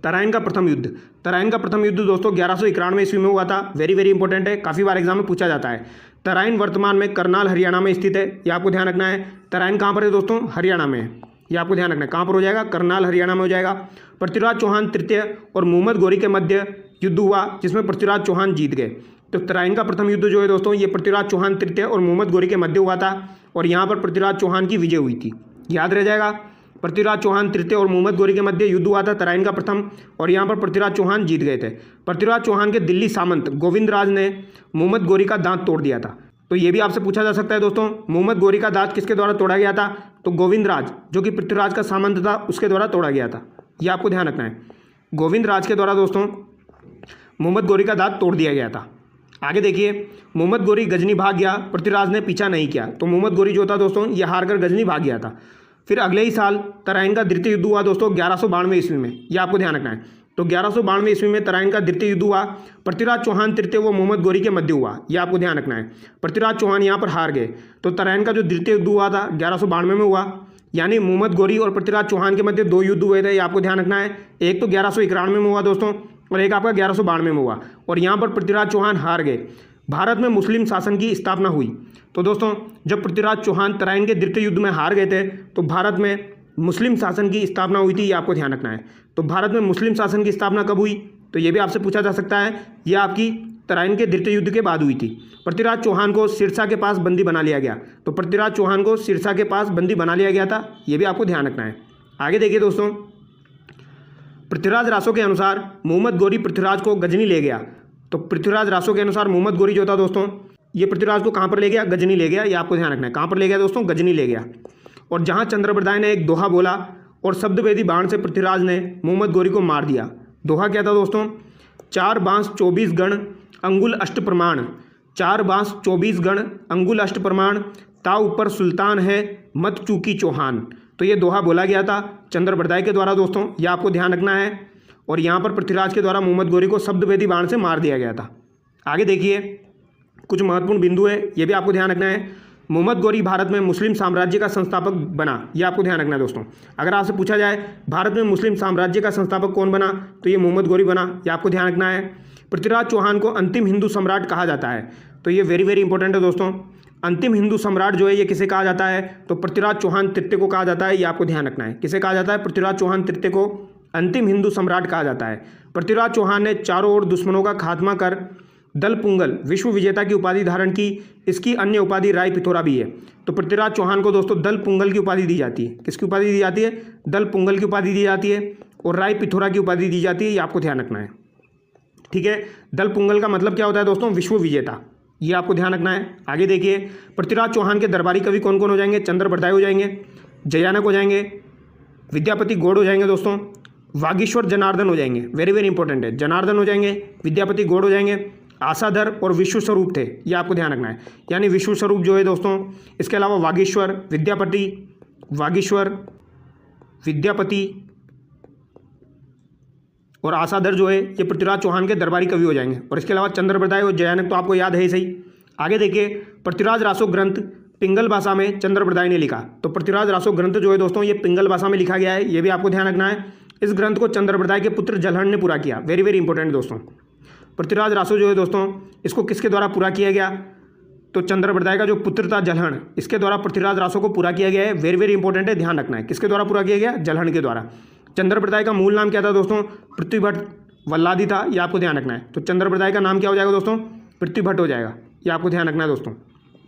तराइन का प्रथम युद्ध। तराइन का प्रथम युद्ध दोस्तों 1191 ईस्वी में हुआ था। वेरी वेरी इंपॉर्टेंट है, काफ़ी बार एग्जाम में पूछा जाता है। तराइन वर्तमान में करनाल हरियाणा में स्थित है, ये आपको ध्यान रखना है। तराइन कहाँ पर है दोस्तों? हरियाणा में है, ये आपको ध्यान रखना है। कहाँ पर हो जाएगा? करनाल हरियाणा में हो जाएगा। पृथ्वीराज चौहान तृतीय और मोहम्मद गौरी के मध्य युद्ध हुआ, जिसमें पृथ्वीराज चौहान जीत गए। तो तराइन का प्रथम युद्ध जो है दोस्तों ये पृथ्वीराज चौहान तृतीय और मोहम्मद गौरी के मध्य हुआ था, और यहाँ पर पृथ्वीराज चौहान की विजय हुई थी, याद रह जाएगा। पृथ्वीराज चौहान तृतीय और मोहम्मद गौरी के मध्य युद्ध हुआ था तराइन का प्रथम, और यहाँ पर पृथ्वीराज चौहान जीत गए थे। पृथ्वीराज चौहान के दिल्ली सामंत गोविंदराज ने मोहम्मद गौरी का दांत तोड़ दिया था। तो ये भी आपसे पूछा जा सकता है दोस्तों, मोहम्मद गौरी का दांत किसके द्वारा तोड़ा गया था? तो गोविंदराज जो कि पृथ्वीराज का सामंत था उसके द्वारा तोड़ा गया था, ये आपको ध्यान रखना है। गोविंदराज के द्वारा दोस्तों मोहम्मद गौरी का दांत तोड़ दिया गया था। आगे देखिए मोहम्मद गौरी गजनी भाग गया, पृथ्वीराज ने पीछा नहीं किया। तो मोहम्मद गौरी जो था दोस्तों ये हार कर गजनी भाग गया था। फिर अगले ही साल तराइन का द्वितीय युद्ध हुआ दोस्तों 1192 ईस्वी में, यह आपको ध्यान रखना है। तो 1192 ईस्वी में तराइन का द्वितीय युद्ध हुआ, पृथ्वीराज चौहान तृतीय व मोहम्मद गौरी के मध्य हुआ, यह आपको ध्यान रखना है। पृथ्वीराज चौहान यहाँ पर हार गए। तो तराइन का जो द्वितीय युद्ध हुआ था 1192 में हुआ, यानी मोहम्मद गौरी और पृथ्वीराज चौहान के मध्य दो युद्ध हुए थे, ये आपको ध्यान रखना है। एक तो 1191 में हुआ दोस्तों, और एक आपका 1192 में हुआ, और यहाँ पर पृथ्वीराज चौहान हार गए। भारत में मुस्लिम शासन की स्थापना हुई। तो दोस्तों जब पृथ्वीराज चौहान तराइन के द्वितीय युद्ध में हार गए थे तो भारत में मुस्लिम शासन की स्थापना हुई थी, ये आपको ध्यान रखना है। तो भारत में मुस्लिम शासन की स्थापना कब हुई? तो ये भी आपसे पूछा जा सकता है। यह आपकी तराइन के द्वितीय युद्ध के बाद हुई थी। पृथ्वीराज चौहान को सिरसा के पास बंदी बना लिया गया। तो पृथ्वीराज चौहान को सिरसा के पास बंदी बना लिया गया था, ये भी आपको ध्यान रखना है। आगे देखिए दोस्तों, पृथ्वीराज रासो के अनुसार मोहम्मद गौरी पृथ्वीराज को गजनी ले गया। तो पृथ्वीराज रासो के अनुसार मोहम्मद गौरी जो था दोस्तों ये पृथ्वीराज को कहाँ पर ले गया? गजनी ले गया, ये आपको ध्यान रखना है। कहाँ पर ले गया दोस्तों? गजनी ले गया। और जहाँ चंद्रप्रदाय ने एक दोहा बोला और शब्दवेदी बाण से पृथ्वीराज ने मोहम्मद गौरी को मार दिया। दोहा क्या था दोस्तों? 4 बांस 24 गण अंगुल अष्ट प्रमाण, 4 बांस 24 गण अंगुल अष्ट प्रमाण, ता ऊपर सुल्तान है मत चूकी चौहान। तो ये दोहा बोला गया था चंद्रप्रदाय के द्वारा दोस्तों, यह आपको ध्यान रखना है। और यहाँ पर पृथ्वीराज के द्वारा मोहम्मद गौरी को शब्दवेदी बाण से मार दिया गया था। आगे देखिए कुछ महत्वपूर्ण बिंदु है, ये भी आपको ध्यान रखना है। मोहम्मद गौरी भारत में मुस्लिम साम्राज्य का संस्थापक बना, यह आपको ध्यान रखना है दोस्तों। अगर आपसे पूछा जाए भारत में मुस्लिम साम्राज्य का संस्थापक कौन बना, तो ये मोहम्मद गौरी बना, यह आपको ध्यान रखना है। पृथ्वीराज चौहान को अंतिम हिंदू सम्राट कहा जाता है। तो ये वेरी वेरी इंपॉर्टेंट है दोस्तों। अंतिम हिंदू सम्राट जो है ये किसे कहा जाता है? तो पृथ्वीराज चौहान तृतीय को कहा जाता है, ये आपको ध्यान रखना है। किसे कहा जाता है? पृथ्वीराज चौहान तृतीय को अंतिम हिंदू सम्राट कहा जाता है। पृथ्वीराज चौहान ने चारों ओर दुश्मनों का खात्मा कर दल पुंगल विश्व विजेता की उपाधि धारण की। इसकी अन्य उपाधि राय पिथौरा भी है। तो पृथ्वीराज चौहान को दोस्तों दल पुंगल की उपाधि दी जाती है। किसकी उपाधि दी जाती है? दल पुंगल की उपाधि दी जाती है, और राय पिथौरा की उपाधि दी जाती है, ये आपको ध्यान रखना है। ठीक है, दल पुंगल का मतलब क्या होता है दोस्तों? विश्व विजेता, ये आपको ध्यान रखना है। आगे देखिए पृथ्वीराज चौहान के दरबारी कवि कौन कौन हो जाएंगे? चंद्रप्रदाय हो जाएंगे, जयानक हो जाएंगे, विद्यापति गौड़ हो जाएंगे दोस्तों, वागीश्वर जनार्दन हो जाएंगे, वेरी वेरी इंपॉर्टेंट है, जनार्दन हो जाएंगे, विद्यापति गौड़ हो जाएंगे, आशाधर और विश्व स्वरूप थे, ये आपको ध्यान रखना है। यानी विश्व स्वरूप जो है दोस्तों, इसके अलावा वागीश्वर, विद्यापति, वागीश्वर, विद्यापति और आशाधर जो है ये पृथ्वीराज चौहान के दरबारी कवि हो जाएंगे। और इसके अलावा चंद्रप्रदाय और जयानक तो आपको याद है ही सही। आगे देखिए पृथ्वीराज रासो ग्रंथ पिंगल भाषा में चंद्रप्रदाय ने लिखा। तो पृथ्वीराज रासो ग्रंथ जो है दोस्तों ये पिंगल भाषा में लिखा गया है, ये भी आपको ध्यान रखना है। इस ग्रंथ को चंद्रप्रदाय के पुत्र जलहण ने पूरा किया, वेरी वेरी इंपॉर्टेंट दोस्तों। पृथ्वीराज रासो जो है दोस्तों इसको किसके द्वारा पूरा किया गया? तो चंद्रप्रदाय का जो पुत्र था जलहण, इसके द्वारा पृथ्वीराज रासो को पूरा किया गया है, वेरी वेरी इंपॉर्टेंट है, ध्यान रखना है। किसके द्वारा पूरा किया गया? जलहण के द्वारा। चंद्रप्रदाय का मूल नाम क्या था दोस्तों? पृथ्वीभट्ट वल्लादी था, ये आपको ध्यान रखना है। तो चंद्रप्रदाय का नाम क्या हो जाएगा दोस्तों? पृथ्वीभट्ट हो जाएगा, ये आपको ध्यान रखना है दोस्तों।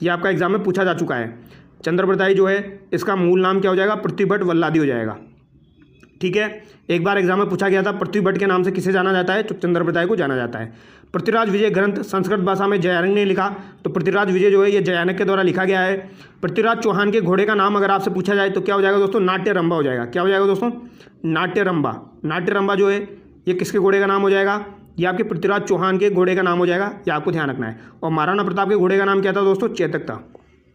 ये आपका एग्जाम में पूछा जा चुका है। चंद्रप्रदाय जो है इसका मूल नाम क्या हो जाएगा? पृथ्वीभट्ट वल्लादी हो जाएगा। ठीक है, एक बार एग्जाम में पूछा गया था पृथ्वीभट्ट के नाम से किसे जाना जाता है? तो चंद्रप्रदाय को जाना जाता है। पृथ्वीराज विजय ग्रंथ संस्कृत भाषा में जयानक ने लिखा, तो पृथ्वीराज विजय जो है ये जयानक के द्वारा लिखा गया है। पृथ्वीराज चौहान के घोड़े का नाम अगर आपसे पूछा जाए तो क्या हो जाएगा दोस्तों? नाट्यरंभा हो जाएगा। क्या हो जाएगा दोस्तों? नाट्यरंभा। नाट्यरंभा जो है ये किसके घोड़े का नाम हो जाएगा? ये आपके पृथ्वीराज चौहान के घोड़े का नाम हो जाएगा, ये आपको ध्यान रखना है। और महाराणा प्रताप के घोड़े का नाम क्या था दोस्तों? चेतक था,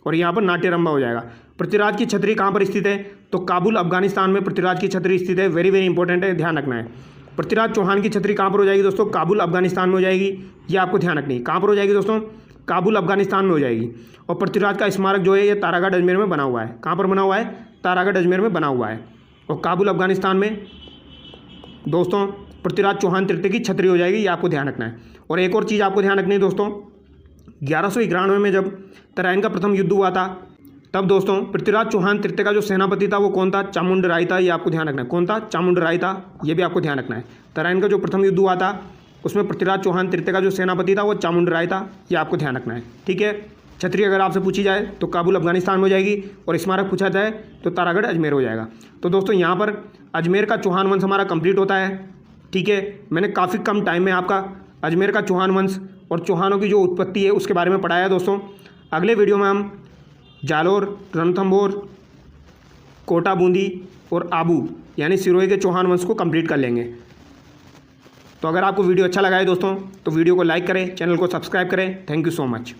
और यहाँ पर नाट्यरंभा हो जाएगा। पृथ्वीराज की छतरी कहाँ पर स्थित है? तो काबुल अफगानिस्तान में पृथ्वीराज की छतरी स्थित है। वेरी वेरी इंपॉर्टेंट है, ध्यान रखना है। पृथ्वीराज चौहान की छतरी कहाँ पर हो जाएगी दोस्तों? काबुल अफगानिस्तान में हो जाएगी, ये आपको ध्यान रखनी है। कहाँ पर हो जाएगी दोस्तों? काबुल अफगानिस्तान में हो जाएगी। और पृथ्वीराज का स्मारक जो है ये तारागढ़ अजमेर में बना हुआ है। कहाँ पर बना हुआ है? तारागढ़ अजमेर में बना हुआ है। और काबुल अफगानिस्तान में दोस्तों पृथ्वीराज चौहान तृतीय की छतरी हो जाएगी, ये आपको ध्यान रखना है। और एक और चीज़ आपको ध्यान रखनी है दोस्तों, 1191 में जब तराइन का प्रथम युद्ध हुआ था तब दोस्तों पृथ्वीराज चौहान तृतीय का जो सेनापति था वो कौन था? चामुंडराय था, ये आपको ध्यान रखना है। कौन था? चामुंडराय था, ये भी आपको ध्यान रखना है। तराइन का जो प्रथम युद्ध हुआ था उसमें पृथ्वीराज चौहान तृतीय का जो सेनापति था वो चामुंडराय था, ये आपको ध्यान रखना है। ठीक है, छतरी अगर आपसे पूछी जाए तो काबुल अफगानिस्तान में हो जाएगी, और स्मारक पूछा जाए तो तारागढ़ अजमेर हो जाएगा। तो दोस्तों यहाँ पर अजमेर का चौहान वंश हमारा कंप्लीट होता है। ठीक है, मैंने काफ़ी कम टाइम में आपका अजमेर का चौहान वंश और चौहानों की जो उत्पत्ति है उसके बारे में पढ़ाया दोस्तों। अगले वीडियो में हम जालोर, रणथंभौर, कोटा बूंदी और आबू यानी सिरोही के चौहान वंश को कंप्लीट कर लेंगे। तो अगर आपको वीडियो अच्छा लगा है दोस्तों तो वीडियो को लाइक करें, चैनल को सब्सक्राइब करें। Thank you so much.